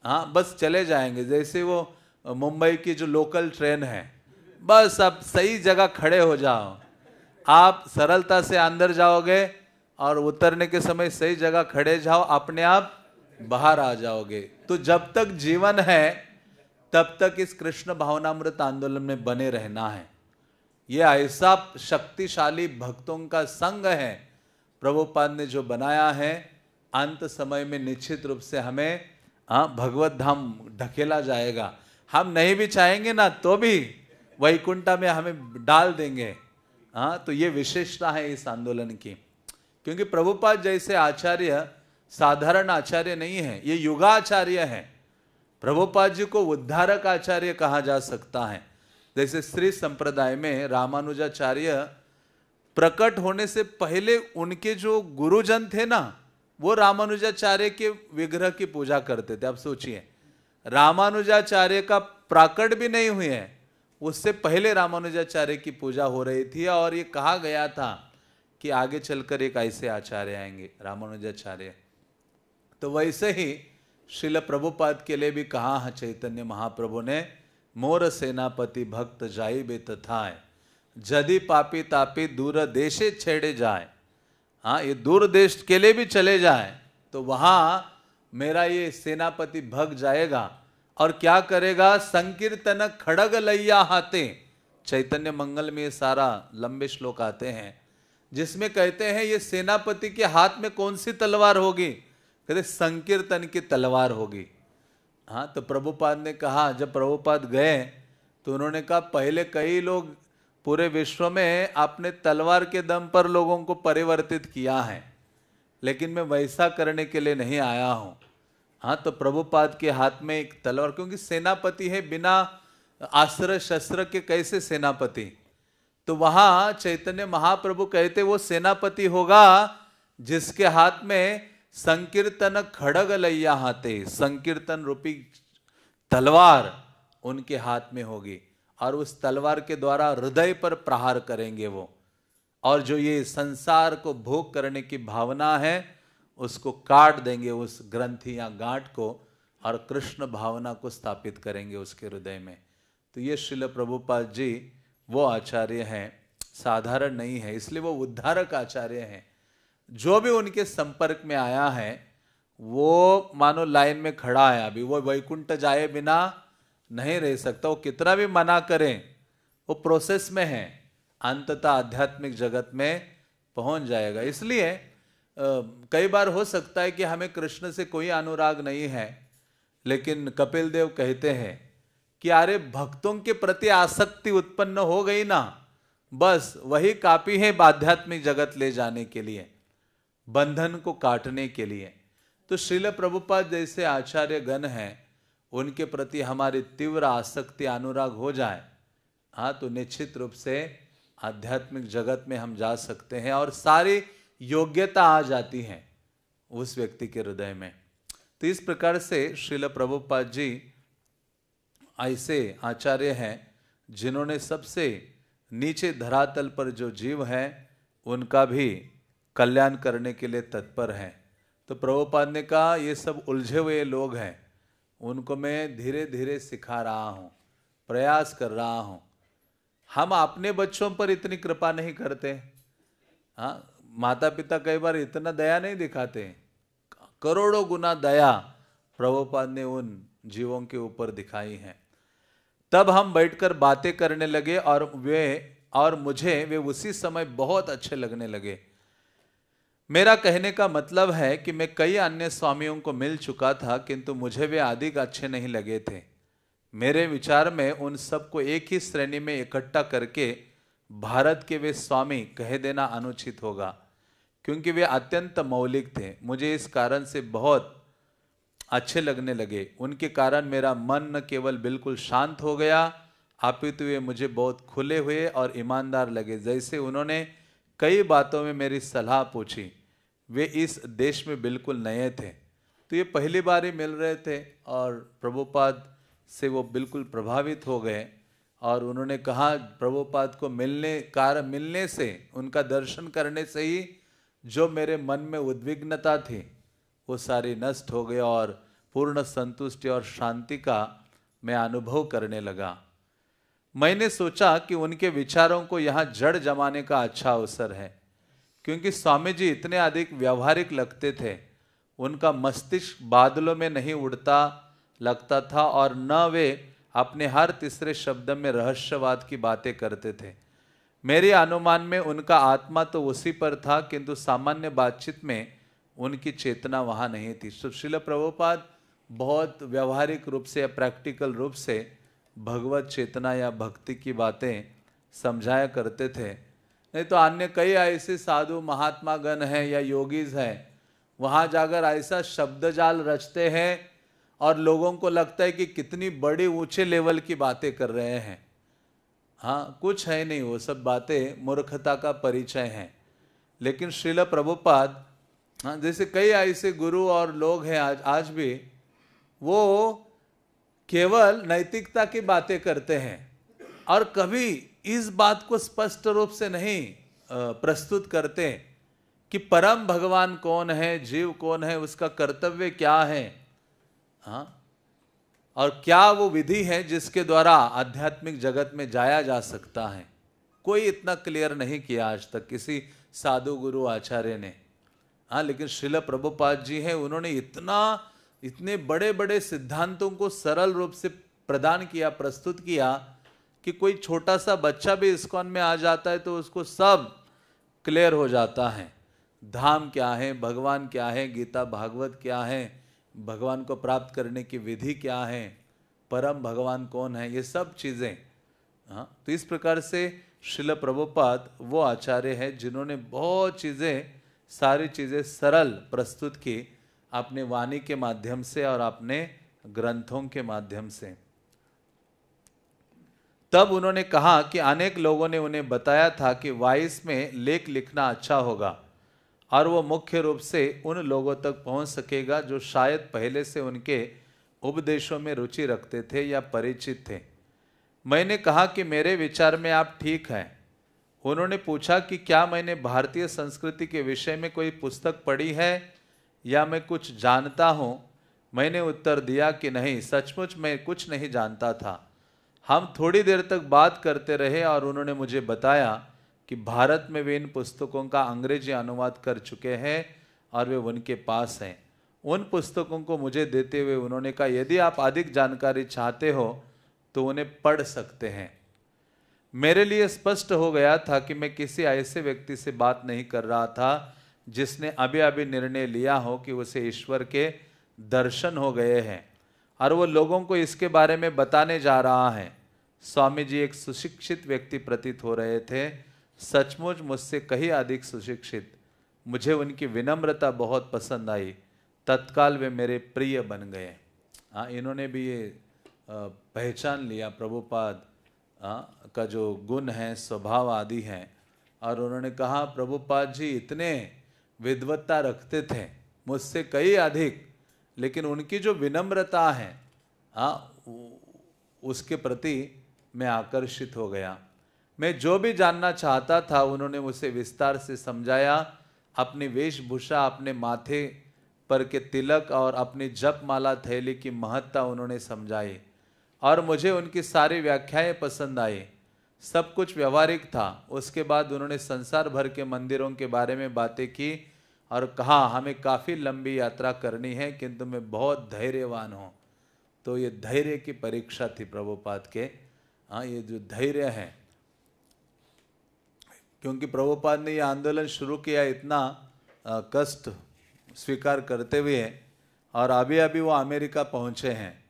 हाँ, बस चले जाएंगे जैसे वो मुंबई की जो लोकल ट्रेन है, बस आप सही जगह खड़े हो जाओ, आप सरलता से अंदर जाओगे और उतरने के समय सही जगह खड़े जाओ, अपने आप बाहर आ जाओगे। तो जब तक जीवन है तब तक इस कृष्ण भावनामृत आंदोलन में बने रहना है। यह ऐसा शक्तिशाली भक्तों का संघ है प्रभुपाद ने जो बनाया है। अंत समय में निश्चित रूप से हमें भगवत धाम ढकेला जाएगा। हम नहीं भी चाहेंगे ना तो भी वैकुंठा में हमें डाल देंगे। तो ये विशेषता है इस आंदोलन की, क्योंकि प्रभुपाद जैसे आचार्य साधारण आचार्य नहीं है, ये युगाचार्य है। प्रभुपाद जी को उद्धारक आचार्य कहा जा सकता है। जैसे श्री संप्रदाय में रामानुजाचार्य प्रकट होने से पहले उनके जो गुरुजन थे ना, वो रामानुजाचार्य के विग्रह की पूजा करते थे। अब सोचिए, रामानुजाचार्य का प्राकट भी नहीं हुए हैं, उससे पहले रामानुजाचार्य की पूजा हो रही थी। और ये कहा गया था कि आगे चलकर एक ऐसे आचार्य आएंगे, रामानुजाचार्य। तो वैसे ही श्रील प्रभुपाद के लिए भी कहा है चैतन्य महाप्रभु ने, मोर सेनापति भक्त जाई बे तथाए, जदि पापी तापी दूर देशे छेड़े जाए। हाँ, ये दूर देश के लिए भी चले जाए तो वहां मेरा ये सेनापति भग जाएगा और क्या करेगा, संकीर्तन खड़ग लैया हाथे। चैतन्य मंगल में ये सारा लंबे श्लोक आते हैं जिसमें कहते हैं ये सेनापति के हाथ में कौन सी तलवार होगी, कहते संकीर्तन की तलवार होगी। हाँ, तो प्रभुपाद ने कहा, जब प्रभुपाद गए तो उन्होंने कहा पहले कई लोग पूरे विश्व में आपने तलवार के दम पर लोगों को परिवर्तित किया है, लेकिन मैं वैसा करने के लिए नहीं आया हूं। हाँ, तो प्रभुपाद के हाथ में एक तलवार, क्योंकि सेनापति है, बिना अस्त्र शस्त्र के कैसे सेनापति। तो वहां चैतन्य महाप्रभु कहते वो सेनापति होगा जिसके हाथ में संकीर्तन खड़ग लैया हाथे, संकीर्तन रूपी तलवार उनके हाथ में होगी और उस तलवार के द्वारा हृदय पर प्रहार करेंगे वो, और जो ये संसार को भोग करने की भावना है उसको काट देंगे, उस ग्रंथि या गांठ को, और कृष्ण भावना को स्थापित करेंगे उसके हृदय में। तो ये श्रील प्रभुपाद जी वो आचार्य हैं, साधारण नहीं है, इसलिए वो उद्धारक आचार्य हैं। जो भी उनके संपर्क में आया है वो मानो लाइन में खड़ा है, अभी वो वैकुंठ जाए बिना नहीं रह सकता, वो कितना भी मना करें वो प्रोसेस में है, अंततः आध्यात्मिक जगत में पहुंच जाएगा। इसलिए कई बार हो सकता है कि हमें कृष्ण से कोई अनुराग नहीं है, लेकिन कपिल देव कहते हैं कि अरे भक्तों के प्रति आसक्ति उत्पन्न हो गई ना, बस वही काफी है आध्यात्मिक जगत ले जाने के लिए, बंधन को काटने के लिए। तो श्रील प्रभुपाद जैसे आचार्य गण हैं, उनके प्रति हमारी तीव्र आसक्ति अनुराग हो जाए, हाँ, तो निश्चित रूप से आध्यात्मिक जगत में हम जा सकते हैं और सारी योग्यता आ जाती है उस व्यक्ति के हृदय में। तो इस प्रकार से श्रील प्रभुपाद जी ऐसे आचार्य हैं जिन्होंने सबसे नीचे धरातल पर जो जीव है उनका भी कल्याण करने के लिए तत्पर हैं। तो प्रभुपाद ने कहा ये सब उलझे हुए लोग हैं, उनको मैं धीरे धीरे सिखा रहा हूँ, प्रयास कर रहा हूँ। हम अपने बच्चों पर इतनी कृपा नहीं करते, हाँ, माता पिता कई बार इतना दया नहीं दिखाते, करोड़ों गुना दया प्रभुपाद ने उन जीवों के ऊपर दिखाई है। तब हम बैठकर बातें करने लगे और मुझे वे उसी समय बहुत अच्छे लगने लगे। मेरा कहने का मतलब है कि मैं कई अन्य स्वामियों को मिल चुका था, किंतु मुझे वे अधिक अच्छे नहीं लगे थे। मेरे विचार में उन सबको एक ही श्रेणी में इकट्ठा करके भारत के वे स्वामी कह देना अनुचित होगा, क्योंकि वे अत्यंत मौलिक थे। मुझे इस कारण से बहुत अच्छे लगने लगे। उनके कारण मेरा मन न केवल बिल्कुल शांत हो गया, अपितु वे मुझे बहुत खुले हुए और ईमानदार लगे। जैसे उन्होंने कई बातों में मेरी सलाह पूछी। वे इस देश में बिल्कुल नए थे, तो ये पहली बार ही मिल रहे थे और प्रभुपाद से वो बिल्कुल प्रभावित हो गए और उन्होंने कहा प्रभुपाद को मिलने से, उनका दर्शन करने से ही जो मेरे मन में उद्विग्नता थी वो सारी नष्ट हो गई और पूर्ण संतुष्टि और शांति का मैं अनुभव करने लगा। मैंने सोचा कि उनके विचारों को यहाँ जड़ जमाने का अच्छा अवसर है, क्योंकि स्वामी जी इतने अधिक व्यावहारिक लगते थे। उनका मस्तिष्क बादलों में नहीं उड़ता लगता था और न वे अपने हर तीसरे शब्द में रहस्यवाद की बातें करते थे। मेरे अनुमान में उनका आत्मा तो उसी पर था, किंतु सामान्य बातचीत में उनकी चेतना वहाँ नहीं थी। श्रील प्रभुपाद बहुत व्यवहारिक रूप से या प्रैक्टिकल रूप से भगवत चेतना या भक्ति की बातें समझाया करते थे। नहीं तो अन्य कई ऐसे साधु महात्मा गण हैं या योगीज हैं, वहाँ जाकर ऐसा शब्द जाल रचते हैं और लोगों को लगता है कि कितनी बड़ी ऊंचे लेवल की बातें कर रहे हैं। हाँ, कुछ है नहीं, वो सब बातें मूर्खता का परिचय हैं। लेकिन श्रील प्रभुपाद, हाँ, जैसे कई ऐसे गुरु और लोग हैं आज भी, वो केवल नैतिकता की बातें करते हैं और कभी इस बात को स्पष्ट रूप से नहीं प्रस्तुत करते कि परम भगवान कौन है, जीव कौन है, उसका कर्तव्य क्या है, हाँ, और क्या वो विधि है जिसके द्वारा आध्यात्मिक जगत में जाया जा सकता है। कोई इतना क्लियर नहीं किया आज तक, किसी साधु गुरु आचार्य ने। हाँ, लेकिन श्रील प्रभुपाद जी हैं, उन्होंने इतने बड़े बड़े सिद्धांतों को सरल रूप से प्रदान किया, प्रस्तुत किया कि कोई छोटा सा बच्चा भी इस्कॉन में आ जाता है तो उसको सब क्लियर हो जाता है। धाम क्या है, भगवान क्या है, गीता भागवत क्या है, भगवान को प्राप्त करने की विधि क्या है, परम भगवान कौन है, ये सब चीज़ें। हाँ, तो इस प्रकार से श्रील प्रभुपाद वो आचार्य है जिन्होंने बहुत चीज़ें, सारी चीज़ें सरल प्रस्तुत की अपने वाणी के माध्यम से और अपने ग्रंथों के माध्यम से। तब उन्होंने कहा कि अनेक लोगों ने उन्हें बताया था कि वॉइस में लेख लिखना अच्छा होगा और वो मुख्य रूप से उन लोगों तक पहुंच सकेगा जो शायद पहले से उनके उपदेशों में रुचि रखते थे या परिचित थे। मैंने कहा कि मेरे विचार में आप ठीक हैं। उन्होंने पूछा कि क्या मैंने भारतीय संस्कृति के विषय में कोई पुस्तक पढ़ी है या मैं कुछ जानता हूँ। मैंने उत्तर दिया कि नहीं, सचमुच मैं कुछ नहीं जानता था। हम थोड़ी देर तक बात करते रहे और उन्होंने मुझे बताया कि भारत में वे इन पुस्तकों का अंग्रेजी अनुवाद कर चुके हैं और वे उनके पास हैं। उन पुस्तकों को मुझे देते हुए उन्होंने कहा, यदि आप अधिक जानकारी चाहते हो तो उन्हें पढ़ सकते हैं। मेरे लिए स्पष्ट हो गया था कि मैं किसी ऐसे व्यक्ति से बात नहीं कर रहा था जिसने अभी अभी निर्णय लिया हो कि उसे ईश्वर के दर्शन हो गए हैं और वो लोगों को इसके बारे में बताने जा रहा है। स्वामी जी एक सुशिक्षित व्यक्ति प्रतीत हो रहे थे, सचमुच मुझसे कहीं अधिक सुशिक्षित। मुझे उनकी विनम्रता बहुत पसंद आई। तत्काल वे मेरे प्रिय बन गए। हाँ, इन्होंने भी ये पहचान लिया प्रभुपाद का जो गुण है, स्वभाव आदि हैं, और उन्होंने कहा प्रभुपाद जी इतने विद्वत्ता रखते थे, मुझसे कई अधिक, लेकिन उनकी जो विनम्रता है उसके प्रति मैं आकर्षित हो गया। मैं जो भी जानना चाहता था उन्होंने मुझे विस्तार से समझाया। अपनी वेशभूषा, अपने माथे पर के तिलक और अपनी जपमाला थैली की महत्ता उन्होंने समझाई और मुझे उनकी सारी व्याख्याएं पसंद आई। सब कुछ व्यवहारिक था। उसके बाद उन्होंने संसार भर के मंदिरों के बारे में बातें की और कहा हमें काफ़ी लंबी यात्रा करनी है किंतु मैं बहुत धैर्यवान हूँ। तो ये धैर्य की परीक्षा थी प्रभुपाद के। हाँ, ये जो धैर्य है, क्योंकि प्रभुपाद ने ये आंदोलन शुरू किया इतना कष्ट स्वीकार करते हुए, और अभी अभी वो अमेरिका पहुँचे हैं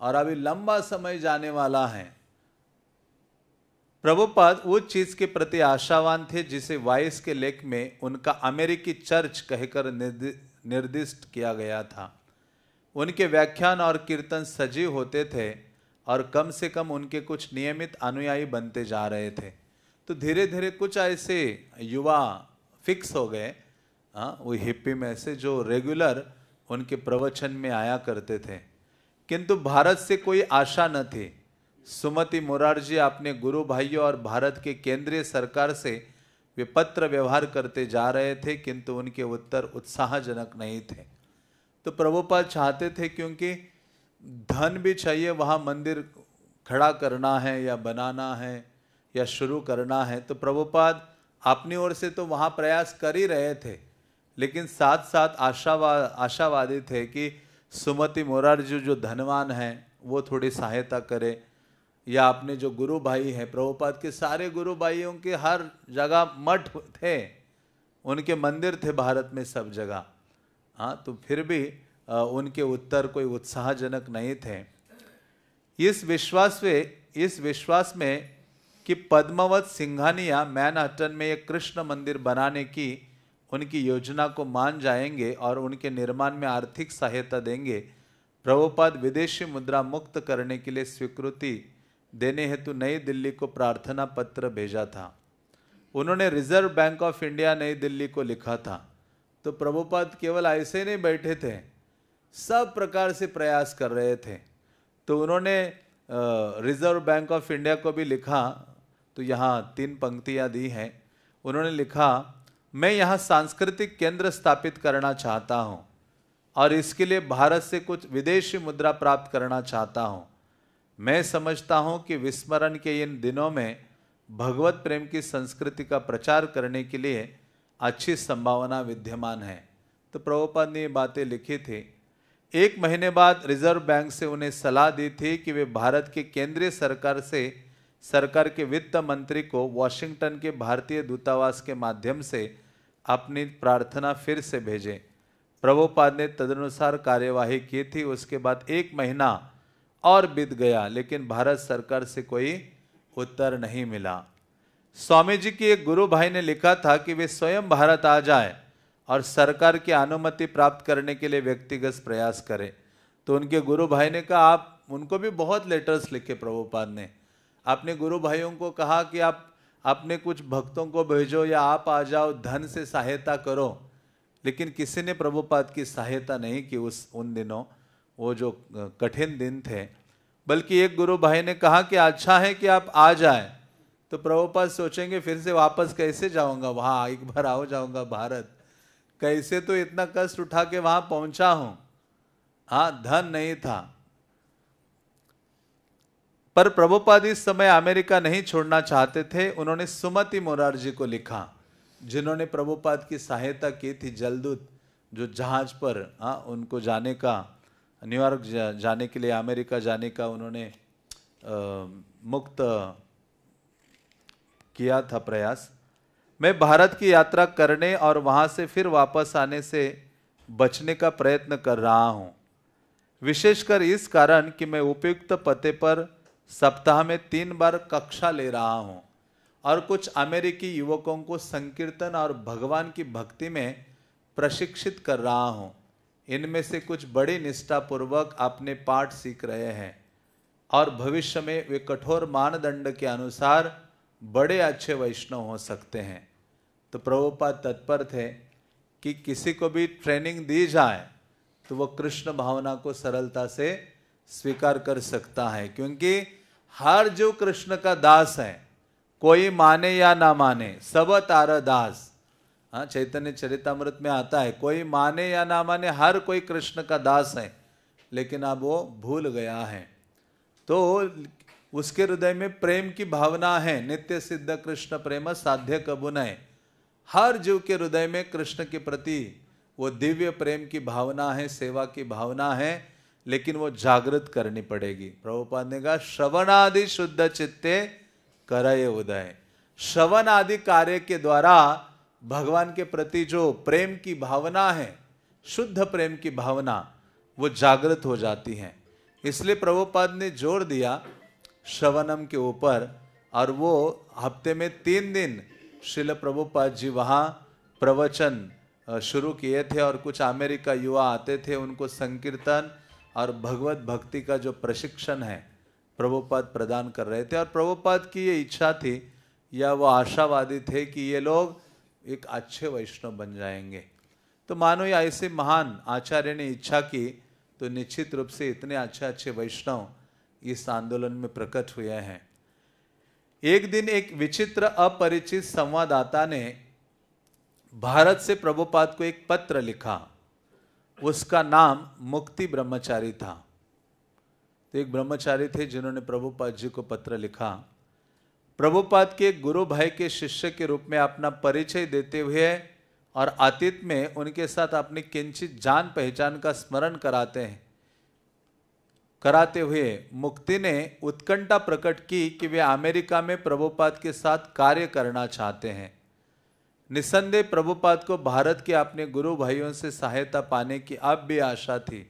और अभी लंबा समय जाने वाला है। प्रभुपाद उस चीज के प्रति आशावान थे जिसे वाइस के लेख में उनका अमेरिकी चर्च कहकर निर्दिष्ट किया गया था। उनके व्याख्यान और कीर्तन सजीव होते थे और कम से कम उनके कुछ नियमित अनुयायी बनते जा रहे थे। तो धीरे धीरे कुछ ऐसे युवा फिक्स हो गए, वो हिप्पी में से, जो रेगुलर उनके प्रवचन में आया करते थे। किंतु भारत से कोई आशा न थी। सुमति मोरारजी अपने गुरु भाइयों और भारत के केंद्रीय सरकार से वे पत्र व्यवहार करते जा रहे थे, किंतु उनके उत्तर उत्साहजनक नहीं थे। तो प्रभुपाद चाहते थे, क्योंकि धन भी चाहिए, वहाँ मंदिर खड़ा करना है या बनाना है या शुरू करना है, तो प्रभुपाद अपनी ओर से तो वहाँ प्रयास कर ही रहे थे, लेकिन साथ साथ आशावादी थे कि सुमति मोरारजी जो धनवान हैं वो थोड़ी सहायता करे, या अपने जो गुरु भाई हैं, प्रभुपाद के सारे गुरु भाइयों के हर जगह मठ थे, उनके मंदिर थे भारत में सब जगह। हाँ, तो फिर भी उनके उत्तर कोई उत्साहजनक नहीं थे। इस विश्वास में कि पद्मावत सिंघानिया मैनहट्टन में एक कृष्ण मंदिर बनाने की उनकी योजना को मान जाएंगे और उनके निर्माण में आर्थिक सहायता देंगे, प्रभुपाद विदेशी मुद्रा मुक्त करने के लिए स्वीकृति देने हेतु नई दिल्ली को प्रार्थना पत्र भेजा था। उन्होंने रिजर्व बैंक ऑफ इंडिया नई दिल्ली को लिखा था। तो प्रभुपाद केवल ऐसे नहीं बैठे थे, सब प्रकार से प्रयास कर रहे थे। तो उन्होंने रिजर्व बैंक ऑफ इंडिया को भी लिखा, तो यहाँ 3 पंक्तियाँ दी हैं। उन्होंने लिखा, मैं यहाँ सांस्कृतिक केंद्र स्थापित करना चाहता हूँ और इसके लिए भारत से कुछ विदेशी मुद्रा प्राप्त करना चाहता हूँ। मैं समझता हूँ कि विस्मरण के इन दिनों में भगवत प्रेम की संस्कृति का प्रचार करने के लिए अच्छी संभावना विद्यमान है। तो प्रभुपाद ने ये बातें लिखी थी। 1 महीने बाद रिजर्व बैंक से उन्हें सलाह दी थी कि वे भारत के केंद्रीय सरकार के वित्त मंत्री को वॉशिंगटन के भारतीय दूतावास के माध्यम से अपनी प्रार्थना फिर से भेजें। प्रभुपाद ने तदनुसार कार्यवाही की थी। उसके बाद 1 महीना और बीत गया, लेकिन भारत सरकार से कोई उत्तर नहीं मिला। स्वामी जी के एक गुरु भाई ने लिखा था कि वे स्वयं भारत आ जाए और सरकार की अनुमति प्राप्त करने के लिए व्यक्तिगत प्रयास करें। तो उनके गुरु भाई ने कहा, आप उनको भी बहुत लेटर्स लिखे प्रभुपाद ने। अपने गुरु भाइयों को कहा कि आप अपने कुछ भक्तों को भेजो या आप आ जाओ, धन से सहायता करो। लेकिन किसी ने प्रभुपाद की सहायता नहीं की उन दिनों, वो जो कठिन दिन थे। बल्कि एक गुरु भाई ने कहा कि अच्छा है कि आप आ जाए। तो प्रभुपाद सोचेंगे फिर से वापस कैसे जाऊंगा वहां, एक बार आओ जाऊंगा भारत, कैसे तो इतना कष्ट उठा के वहां पहुंचा हूं। हाँ, धन नहीं था। पर प्रभुपाद इस समय अमेरिका नहीं छोड़ना चाहते थे। उन्होंने सुमति मोरारजी को लिखा, जिन्होंने प्रभुपाद की सहायता की थी। जलदूत जो जहाज पर उनको जाने का, न्यूयॉर्क जाने के लिए, अमेरिका जाने का उन्होंने मुक्त किया था प्रयास। मैं भारत की यात्रा करने और वहां से फिर वापस आने से बचने का प्रयत्न कर रहा हूं, विशेषकर इस कारण कि मैं उपयुक्त पते पर सप्ताह में 3 बार कक्षा ले रहा हूं और कुछ अमेरिकी युवकों को संकीर्तन और भगवान की भक्ति में प्रशिक्षित कर रहा हूं। इनमें से कुछ बड़ी निष्ठापूर्वक अपने पाठ सीख रहे हैं और भविष्य में वे कठोर मानदंड के अनुसार बड़े अच्छे वैष्णव हो सकते हैं। तो प्रभुपाद तत्पर थे कि किसी को भी ट्रेनिंग दी जाए तो वो कृष्ण भावना को सरलता से स्वीकार कर सकता है, क्योंकि हर जो कृष्ण का दास है, कोई माने या ना माने, सब तारा दास। चैतन्य चरितामृत में आता है, कोई माने या ना माने, हर कोई कृष्ण का दास है, लेकिन अब वो भूल गया है। तो उसके हृदय में प्रेम की भावना है। नित्य सिद्ध कृष्ण प्रेम साध्य कबुनय। हर जीव के हृदय में कृष्ण के प्रति वो दिव्य प्रेम की भावना है, सेवा की भावना है, लेकिन वो जागृत करनी पड़ेगी। प्रभुपाद ने कहा, श्रवण आदि शुद्ध चित्ते करय उदय। श्रवण आदि कार्य के द्वारा भगवान के प्रति जो प्रेम की भावना है, शुद्ध प्रेम की भावना, वो जागृत हो जाती है। इसलिए प्रभुपाद ने जोर दिया श्रवणम के ऊपर, और वो हफ्ते में 3 दिन श्रील प्रभुपाद जी वहाँ प्रवचन शुरू किए थे और कुछ अमेरिका युवा आते थे, उनको संकीर्तन और भगवत भक्ति का जो प्रशिक्षण है प्रभुपाद प्रदान कर रहे थे। और प्रभुपाद की ये इच्छा थी या वो आशावादी थे कि ये लोग एक अच्छे वैष्णव बन जाएंगे। तो मानो या ऐसे महान आचार्य ने इच्छा की तो निश्चित रूप से इतने अच्छे वैष्णव इस आंदोलन में प्रकट हुए हैं। एक दिन एक विचित्र अपरिचित संवाददाता ने भारत से प्रभुपाद को एक पत्र लिखा। उसका नाम मुक्ति ब्रह्मचारी था। तो एक ब्रह्मचारी थे जिन्होंने प्रभुपाद जी को पत्र लिखा। प्रभुपाद के गुरु भाई के शिष्य के रूप में अपना परिचय देते हुए और अतीत में उनके साथ अपनी किंचित जान पहचान का स्मरण कराते हुए मुक्ति ने उत्कंठा प्रकट की कि वे अमेरिका में प्रभुपाद के साथ कार्य करना चाहते हैं। निसंदेह प्रभुपाद को भारत के अपने गुरु भाइयों से सहायता पाने की अब भी आशा थी।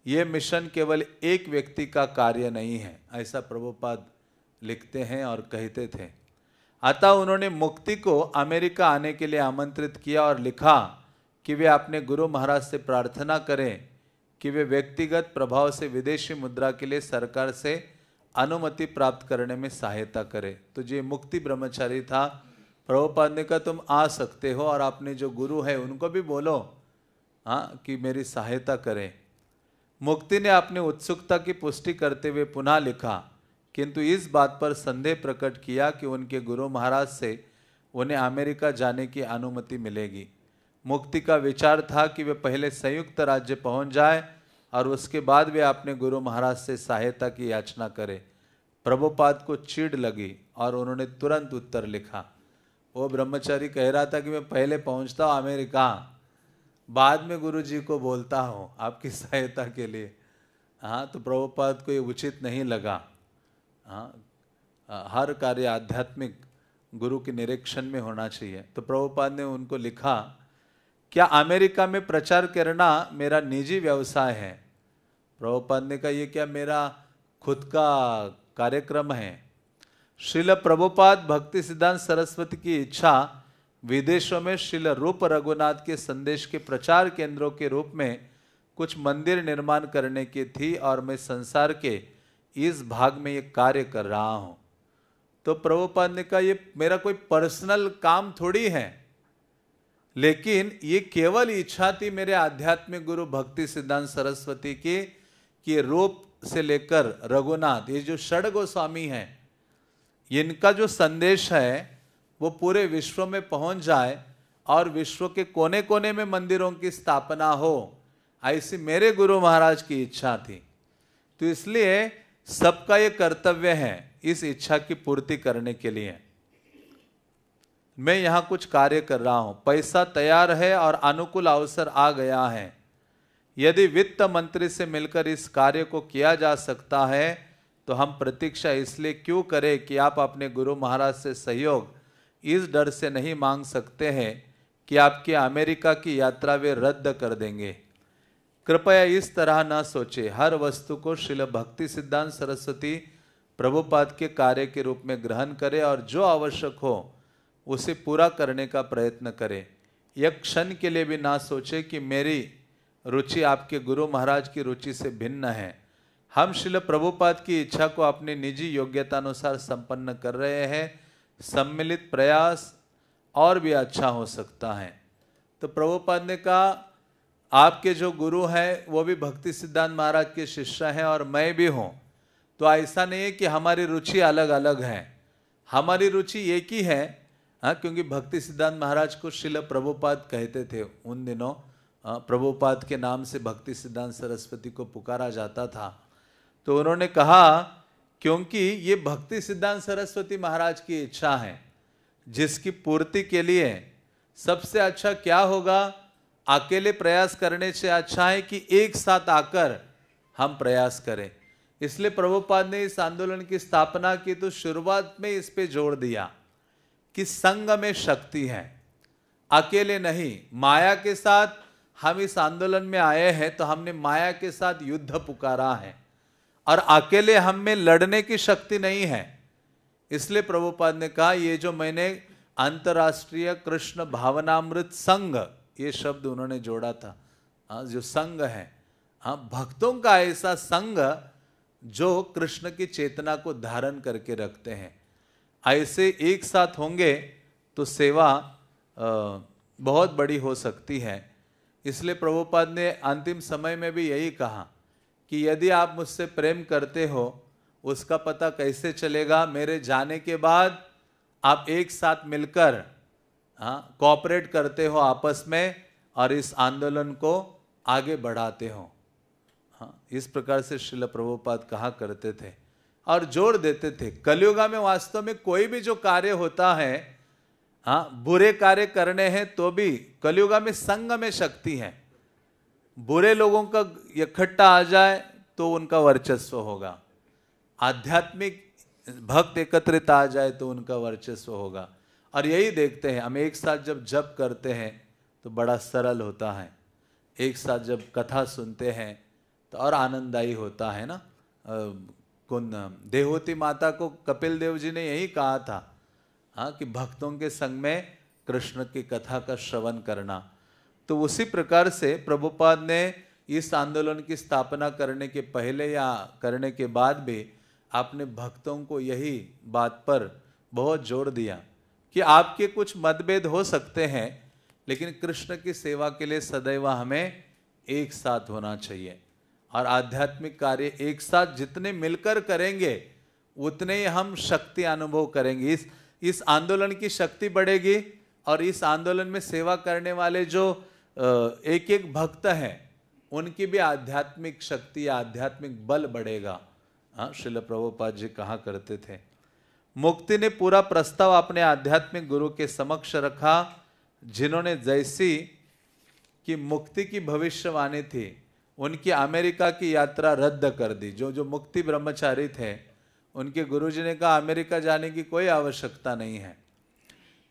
ये मिशन केवल एक व्यक्ति का कार्य नहीं है, ऐसा प्रभुपाद लिखते हैं और कहते थे। अतः उन्होंने मुक्ति को अमेरिका आने के लिए आमंत्रित किया और लिखा कि वे अपने गुरु महाराज से प्रार्थना करें कि वे व्यक्तिगत प्रभाव से विदेशी मुद्रा के लिए सरकार से अनुमति प्राप्त करने में सहायता करें। तो जो मुक्ति ब्रह्मचारी था, प्रभुपाद ने कहा तुम आ सकते हो और अपने जो गुरु है उनको भी बोलो कि मेरी सहायता करें। मुक्ति ने अपनी उत्सुकता की पुष्टि करते हुए पुनः लिखा, किंतु इस बात पर संदेह प्रकट किया कि उनके गुरु महाराज से उन्हें अमेरिका जाने की अनुमति मिलेगी। मुक्ति का विचार था कि वे पहले संयुक्त राज्य पहुंच जाए और उसके बाद वे अपने गुरु महाराज से सहायता की याचना करें। प्रभुपाद को चिढ़ लगी और उन्होंने तुरंत उत्तर लिखा। वो ब्रह्मचारी कह रहा था कि मैं पहले पहुंचता हूँ अमेरिका, बाद में गुरु जी को बोलता हूँ आपकी सहायता के लिए। हाँ, तो प्रभुपाद को ये उचित नहीं लगा। हाँ, हर कार्य आध्यात्मिक गुरु के निरीक्षण में होना चाहिए। तो प्रभुपाद ने उनको लिखा, क्या अमेरिका में प्रचार करना मेरा निजी व्यवसाय है? प्रभुपाद ने कहा, ये क्या मेरा खुद का कार्यक्रम है? श्रील प्रभुपाद भक्ति सिद्धांत सरस्वती की इच्छा विदेशों में श्रील रूप रघुनाथ के संदेश के प्रचार केंद्रों के रूप में कुछ मंदिर निर्माण करने की थी और मैं संसार के इस भाग में ये कार्य कर रहा हूं। तो प्रभुपाद ने कहा, ये मेरा कोई पर्सनल काम थोड़ी है, लेकिन ये केवल इच्छा थी मेरे आध्यात्मिक गुरु भक्ति सिद्धांत सरस्वती की कि रूप से लेकर रघुनाथ, ये जो षड गोस्वामी हैं, इनका जो संदेश है वो पूरे विश्व में पहुंच जाए और विश्व के कोने कोने में मंदिरों की स्थापना हो, ऐसी मेरे गुरु महाराज की इच्छा थी। तो इसलिए सबका ये कर्तव्य है इस इच्छा की पूर्ति करने के लिए मैं यहां कुछ कार्य कर रहा हूं। पैसा तैयार है और अनुकूल अवसर आ गया है। यदि वित्त मंत्री से मिलकर इस कार्य को किया जा सकता है तो हम प्रतीक्षा इसलिए क्यों करें कि आप अपने गुरु महाराज से सहयोग इस डर से नहीं मांग सकते हैं कि आपकी अमेरिका की यात्रा वे रद्द कर देंगे। कृपया इस तरह न सोचे। हर वस्तु को श्रील भक्ति सिद्धांत सरस्वती प्रभुपाद के कार्य के रूप में ग्रहण करें और जो आवश्यक हो उसे पूरा करने का प्रयत्न करें। एक क्षण के लिए भी ना सोचे कि मेरी रुचि आपके गुरु महाराज की रुचि से भिन्न है। हम श्रील प्रभुपाद की इच्छा को अपनी निजी योग्यता अनुसार संपन्न कर रहे हैं। सम्मिलित प्रयास और भी अच्छा हो सकता है। तो प्रभुपाद ने कहा, आपके जो गुरु हैं वो भी भक्ति सिद्धांत महाराज के शिष्य हैं और मैं भी हूँ, तो ऐसा नहीं है कि हमारी रुचि अलग अलग है, हमारी रुचि एक ही है। हाँ, क्योंकि भक्ति सिद्धांत महाराज को श्रील प्रभुपाद कहते थे उन दिनों। प्रभुपाद के नाम से भक्ति सिद्धांत सरस्वती को पुकारा जाता था। तो उन्होंने कहा, क्योंकि ये भक्ति सिद्धांत सरस्वती महाराज की इच्छा है जिसकी पूर्ति के लिए सबसे अच्छा क्या होगा, अकेले प्रयास करने से अच्छा है कि एक साथ आकर हम प्रयास करें। इसलिए प्रभुपाद ने इस आंदोलन की स्थापना की तो शुरुआत में इस पे जोर दिया कि संग में शक्ति है, अकेले नहीं। माया के साथ हम इस आंदोलन में आए हैं तो हमने माया के साथ युद्ध पुकारा है और अकेले हम में लड़ने की शक्ति नहीं है। इसलिए प्रभुपाद ने कहा, ये जो मैंने अंतर्राष्ट्रीय कृष्ण भावनामृत संघ, ये शब्द उन्होंने जोड़ा था। जो संघ है, हाँ, भक्तों का ऐसा संघ जो कृष्ण की चेतना को धारण करके रखते हैं, ऐसे एक साथ होंगे तो सेवा बहुत बड़ी हो सकती है। इसलिए प्रभुपाद ने अंतिम समय में भी यही कहा कि यदि आप मुझसे प्रेम करते हो उसका पता कैसे चलेगा, मेरे जाने के बाद आप एक साथ मिलकर कोऑपरेट करते हो आपस में और इस आंदोलन को आगे बढ़ाते हो। इस प्रकार से श्रील प्रभुपाद कहा करते थे और जोर देते थे। कलियुगा में वास्तव में कोई भी जो कार्य होता है, बुरे कार्य करने हैं तो भी कलियुगा में संग में शक्ति है। बुरे लोगों का इकट्ठा आ जाए तो उनका वर्चस्व होगा, आध्यात्मिक भक्त एकत्रित आ जाए तो उनका वर्चस्व होगा। और यही देखते हैं हम, एक साथ जब जप करते हैं तो बड़ा सरल होता है, एक साथ जब कथा सुनते हैं तो और आनंददायी होता है ना। देवहूति माता को कपिल देव जी ने यही कहा था, कि भक्तों के संग में कृष्ण की कथा का श्रवण करना। तो उसी प्रकार से प्रभुपाद ने इस आंदोलन की स्थापना करने के पहले या करने के बाद भी आपने भक्तों को यही बात पर बहुत जोर दिया कि आपके कुछ मतभेद हो सकते हैं, लेकिन कृष्ण की सेवा के लिए सदैव हमें एक साथ होना चाहिए और आध्यात्मिक कार्य एक साथ जितने मिलकर करेंगे उतने ही हम शक्ति अनुभव करेंगे। इस आंदोलन की शक्ति बढ़ेगी और इस आंदोलन में सेवा करने वाले जो एक एक भक्त हैं उनकी भी आध्यात्मिक शक्ति या आध्यात्मिक बल बढ़ेगा। श्रील प्रभुपाद जी कहा करते थे। मुक्ति ने पूरा प्रस्ताव अपने आध्यात्मिक गुरु के समक्ष रखा, जिन्होंने जैसी कि मुक्ति की भविष्यवाणी थी उनकी अमेरिका की यात्रा रद्द कर दी। जो मुक्ति ब्रह्मचारी थे उनके गुरुजी ने कहा अमेरिका जाने की कोई आवश्यकता नहीं है।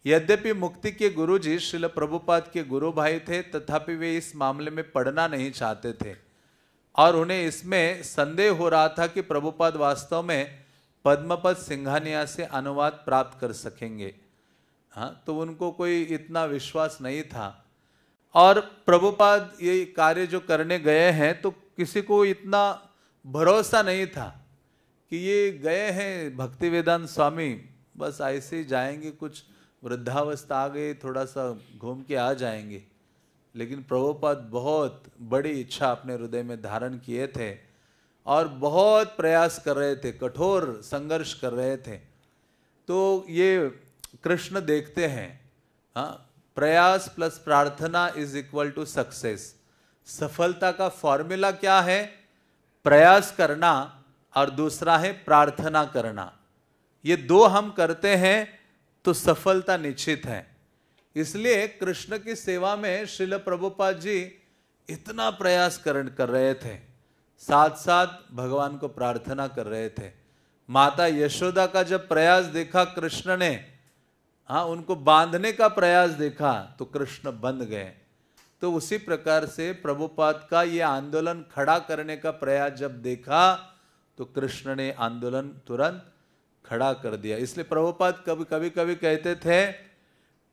यद्यपि मुक्ति के गुरुजी श्रील प्रभुपाद के गुरु भाई थे, तथापि वे इस मामले में पढ़ना नहीं चाहते थे और उन्हें इसमें संदेह हो रहा था कि प्रभुपाद वास्तव में पद्मपद सिंघानिया से अनुवाद प्राप्त कर सकेंगे। हाँ, तो उनको कोई इतना विश्वास नहीं था और प्रभुपाद ये कार्य जो करने गए हैं तो किसी को इतना भरोसा नहीं था कि ये गए हैं भक्ति वेदांत स्वामी बस ऐसे ही जाएंगे, कुछ वृद्धावस्था आ गई थोड़ा सा घूम के आ जाएंगे। लेकिन प्रभुपाद बहुत बड़ी इच्छा अपने हृदय में धारण किए थे और बहुत प्रयास कर रहे थे, कठोर संघर्ष कर रहे थे। तो ये कृष्ण देखते हैं, हाँ, प्रयास प्लस प्रार्थना इज इक्वल टू सक्सेस। सफलता का फॉर्मूला क्या है? प्रयास करना और दूसरा है प्रार्थना करना। ये दो हम करते हैं तो सफलता निश्चित है। इसलिए कृष्ण की सेवा में श्रील प्रभुपाद जी इतना प्रयास कर रहे थे, साथ साथ भगवान को प्रार्थना कर रहे थे। माता यशोदा का जब प्रयास देखा कृष्ण ने, हाँ, उनको बांधने का प्रयास देखा तो कृष्ण बंध गए। तो उसी प्रकार से प्रभुपाद का ये आंदोलन खड़ा करने का प्रयास जब देखा तो कृष्ण ने आंदोलन तुरंत खड़ा कर दिया। इसलिए प्रभुपाद कभी कभी कहते थे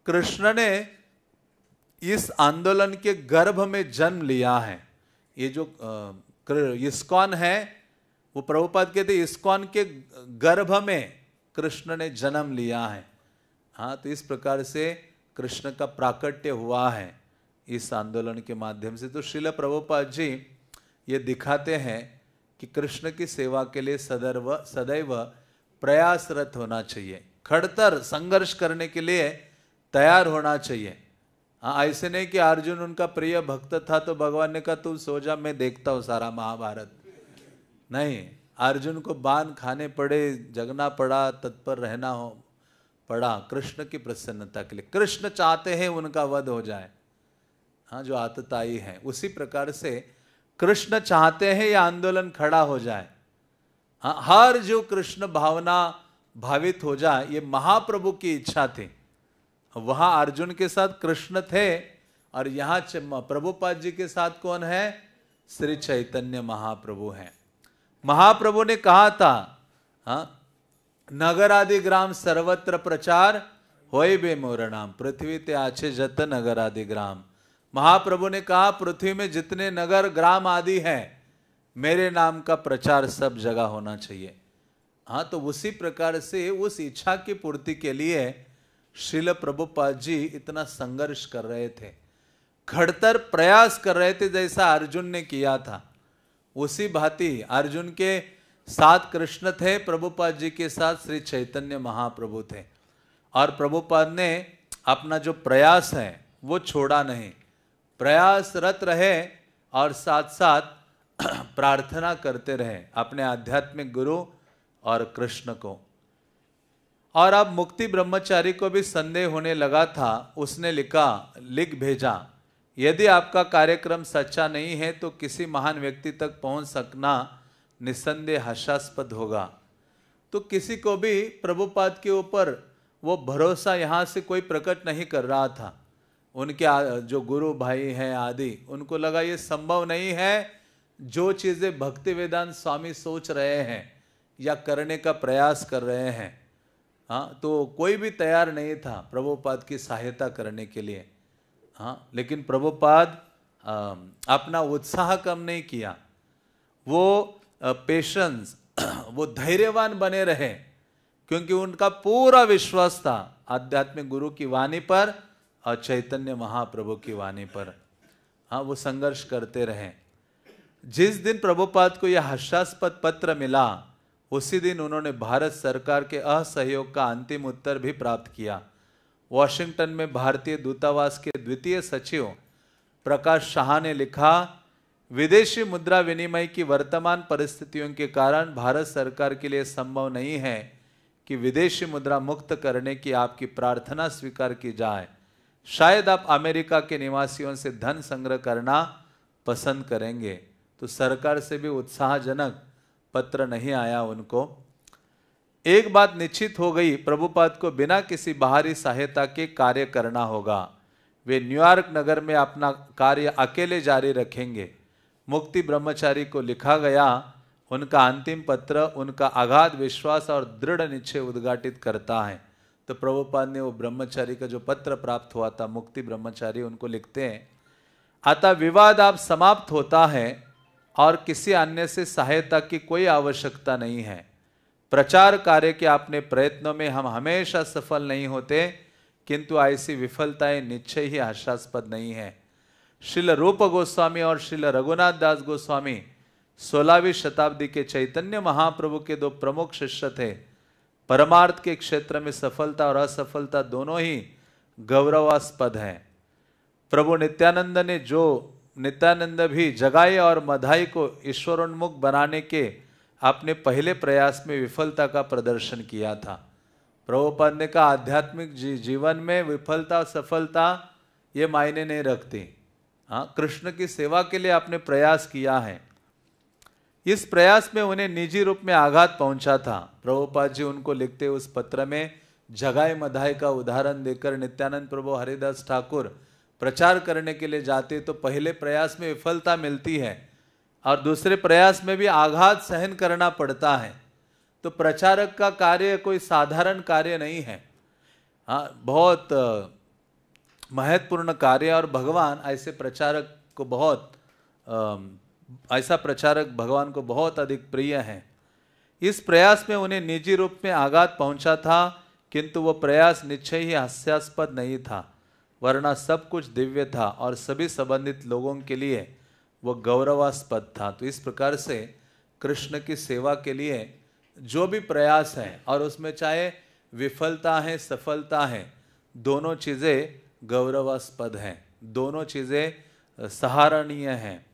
कृष्ण ने इस आंदोलन के गर्भ में जन्म लिया है। ये जो इस्कॉन है वो प्रभुपाद कहते इस्कॉन के गर्भ में कृष्ण ने जन्म लिया है। हाँ, तो इस प्रकार से कृष्ण का प्राकट्य हुआ है इस आंदोलन के माध्यम से। तो श्रील प्रभुपाद जी ये दिखाते हैं कि कृष्ण की सेवा के लिए सदैव प्रयासरत होना चाहिए, खड़तर संघर्ष करने के लिए तैयार होना चाहिए। हाँ, ऐसे नहीं कि अर्जुन उनका प्रिय भक्त था तो भगवान ने कहा तू सो जा, मैं देखता हूँ सारा महाभारत। नहीं, अर्जुन को बाण खाने पड़े, जगना पड़ा, तत्पर रहना पड़ा कृष्ण की प्रसन्नता के लिए। कृष्ण चाहते हैं उनका वध हो जाए, हाँ, जो आतताई है। उसी प्रकार से कृष्ण चाहते हैं यह आंदोलन खड़ा हो जाए। हाँ, हर जो कृष्ण भावना भावित हो जाए, ये महाप्रभु की इच्छा थी। वहां अर्जुन के साथ कृष्ण थे और यहाँ प्रभुपाद जी के साथ कौन है? श्री चैतन्य महाप्रभु हैं। महाप्रभु ने कहा था, हाँ, नगर आदि ग्राम सर्वत्र प्रचार होय बे मोर नाम, पृथ्वी ते आछे जत नगर आदि ग्राम। महाप्रभु ने कहा पृथ्वी में जितने नगर ग्राम आदि हैं मेरे नाम का प्रचार सब जगह होना चाहिए। हाँ, तो उसी प्रकार से उस इच्छा की पूर्ति के लिए श्रील प्रभुपाद जी इतना संघर्ष कर रहे थे, खड़तर प्रयास कर रहे थे, जैसा अर्जुन ने किया था। उसी भांति अर्जुन के साथ कृष्ण थे, प्रभुपाद जी के साथ श्री चैतन्य महाप्रभु थे। और प्रभुपाद ने अपना जो प्रयास है वो छोड़ा नहीं, प्रयासरत रहे और साथ साथ प्रार्थना करते रहे अपने आध्यात्मिक गुरु और कृष्ण को। और अब मुक्ति ब्रह्मचारी को भी संदेह होने लगा था। उसने लिख भेजा, यदि आपका कार्यक्रम सच्चा नहीं है तो किसी महान व्यक्ति तक पहुंच सकना निस्संदेह हास्यास्पद होगा। तो किसी को भी प्रभुपाद के ऊपर वो भरोसा यहाँ से कोई प्रकट नहीं कर रहा था। उनके जो गुरु भाई हैं आदि, उनको लगा ये संभव नहीं है, जो चीज़ें भक्ति वेदांत स्वामी सोच रहे हैं या करने का प्रयास कर रहे हैं, हाँ, तो कोई भी तैयार नहीं था प्रभुपाद की सहायता करने के लिए। हाँ, लेकिन प्रभुपाद अपना उत्साह कम नहीं किया, वो पेशेंस, वो धैर्यवान बने रहे, क्योंकि उनका पूरा विश्वास था आध्यात्मिक गुरु की वाणी पर और चैतन्य महाप्रभु की वाणी पर। हाँ, वो संघर्ष करते रहे। जिस दिन प्रभुपाद को यह हास्यास्पद पत्र मिला उसी दिन उन्होंने भारत सरकार के असहयोग का अंतिम उत्तर भी प्राप्त किया। वॉशिंगटन में भारतीय दूतावास के द्वितीय सचिव प्रकाश शाह ने लिखा, विदेशी मुद्रा विनिमय की वर्तमान परिस्थितियों के कारण भारत सरकार के लिए संभव नहीं है कि विदेशी मुद्रा मुक्त करने की आपकी प्रार्थना स्वीकार की जाए। शायद आप अमेरिका के निवासियों से धन संग्रह करना पसंद करेंगे। तो सरकार से भी उत्साहजनक पत्र नहीं आया उनको। एक बात निश्चित हो गई, प्रभुपाद को बिना किसी बाहरी सहायता के कार्य करना होगा। वे न्यूयॉर्क नगर में अपना कार्य अकेले जारी रखेंगे। मुक्ति ब्रह्मचारी को लिखा गया उनका अंतिम पत्र उनका अगाध विश्वास और दृढ़ निश्चय उद्घाटित करता है। तो प्रभुपाद ने वो ब्रह्मचारी का जो पत्र प्राप्त हुआ था, मुक्ति ब्रह्मचारी, उनको लिखते हैं, अतः विवाद आप समाप्त होता है और किसी अन्य से सहायता की कोई आवश्यकता नहीं है। प्रचार कार्य के अपने प्रयत्नों में हम हमेशा सफल नहीं होते, किंतु ऐसी विफलताएं निश्चय ही हास्यास्पद नहीं है। श्रील रूप गोस्वामी और श्रील रघुनाथ दास गोस्वामी 16वीं शताब्दी के चैतन्य महाप्रभु के दो प्रमुख शिष्य थे। परमार्थ के क्षेत्र में सफलता और असफलता दोनों ही गौरवास्पद है। प्रभु नित्यानंद भी जगाई और मधाई को ईश्वरोन्मुख बनाने के अपने पहले प्रयास में विफलता का प्रदर्शन किया था। प्रभुपाद ने कहा आध्यात्मिक जीवन में विफलता और सफलता ये मायने नहीं रखती। हाँ, कृष्ण की सेवा के लिए आपने प्रयास किया है। इस प्रयास में उन्हें निजी रूप में आघात पहुंचा था। प्रभुपाद जी उनको लिखते उस पत्र में जगाई मधाई का उदाहरण देकर नित्यानंद प्रभु हरिदास ठाकुर प्रचार करने के लिए जाते तो पहले प्रयास में विफलता मिलती है और दूसरे प्रयास में भी आघात सहन करना पड़ता है। तो प्रचारक का कार्य कोई साधारण कार्य नहीं है। हाँ, बहुत महत्वपूर्ण कार्य और भगवान ऐसे प्रचारक को ऐसा प्रचारक भगवान को बहुत अधिक प्रिय है। इस प्रयास में उन्हें निजी रूप में आघात पहुंचा था, किंतु वो प्रयास निश्चय ही हास्यास्पद नहीं था, वरना सब कुछ दिव्य था और सभी संबंधित लोगों के लिए वो गौरवास्पद था। तो इस प्रकार से कृष्ण की सेवा के लिए जो भी प्रयास है और उसमें चाहे विफलता है सफलता है, दोनों चीज़ें गौरवास्पद हैं, दोनों चीज़ें सराहनीय हैं।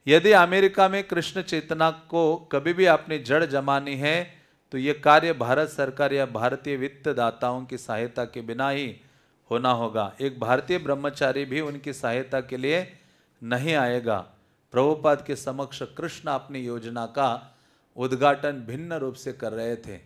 यदि अमेरिका में कृष्ण चेतना को कभी भी अपनी जड़ जमानी है तो ये कार्य भारत सरकार या भारतीय वित्त दाताओं की सहायता के बिना ही होना होगा। एक भारतीय ब्रह्मचारी भी उनकी सहायता के लिए नहीं आएगा। प्रभुपाद के समक्ष कृष्ण अपनी योजना का उद्घाटन भिन्न रूप से कर रहे थे।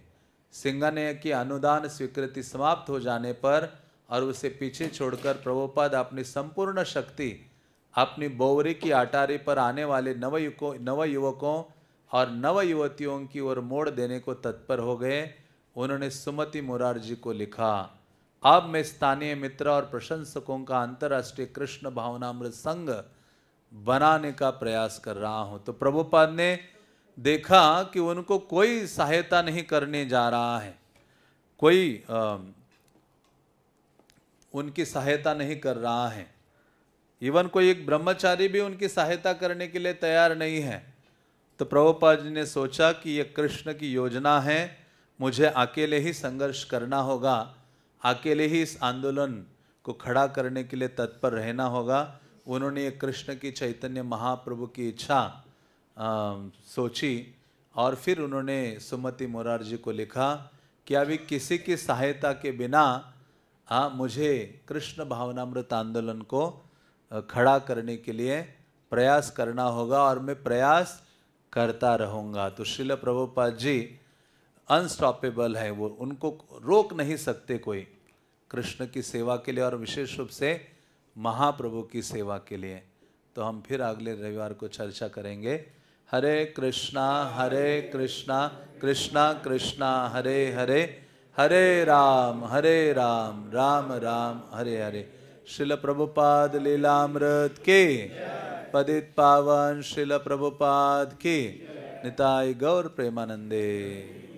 सिंघानिया की अनुदान स्वीकृति समाप्त हो जाने पर और उसे पीछे छोड़कर प्रभुपाद अपनी संपूर्ण शक्ति अपनी बोवरी की अटारी पर आने वाले नवयुवकों और नवयुवतियों की ओर मोड़ देने को तत्पर हो गए। उन्होंने सुमति मुरारजी को लिखा, अब मैं स्थानीय मित्र और प्रशंसकों का अंतर्राष्ट्रीय कृष्ण भावनामृत संघ बनाने का प्रयास कर रहा हूं। तो प्रभुपाद ने देखा कि उनको कोई सहायता नहीं करने जा रहा है, कोई उनकी सहायता नहीं कर रहा है। इवन कोई एक ब्रह्मचारी भी उनकी सहायता करने के लिए तैयार नहीं है। तो प्रभुपाद जी ने सोचा कि यह कृष्ण की योजना है, मुझे अकेले ही संघर्ष करना होगा, अकेले ही इस आंदोलन को खड़ा करने के लिए तत्पर रहना होगा। उन्होंने ये कृष्ण की चैतन्य महाप्रभु की इच्छा सोची और फिर उन्होंने सुमति मुरारजी को लिखा कि अभी किसी की सहायता के बिना मुझे कृष्ण भावनामृत आंदोलन को खड़ा करने के लिए प्रयास करना होगा और मैं प्रयास करता रहूँगा। तो श्रील प्रभुपाद जी अनस्टॉपेबल है, वो उनको रोक नहीं सकते कोई कृष्ण की सेवा के लिए और विशेष रूप से महाप्रभु की सेवा के लिए। तो हम फिर अगले रविवार को चर्चा करेंगे। हरे कृष्णा कृष्णा कृष्णा हरे हरे, हरे राम राम राम हरे हरे। श्रील प्रभुपाद लीलामृत के पतित पावन श्रील प्रभुपाद की निताई गौर प्रेमानंदे।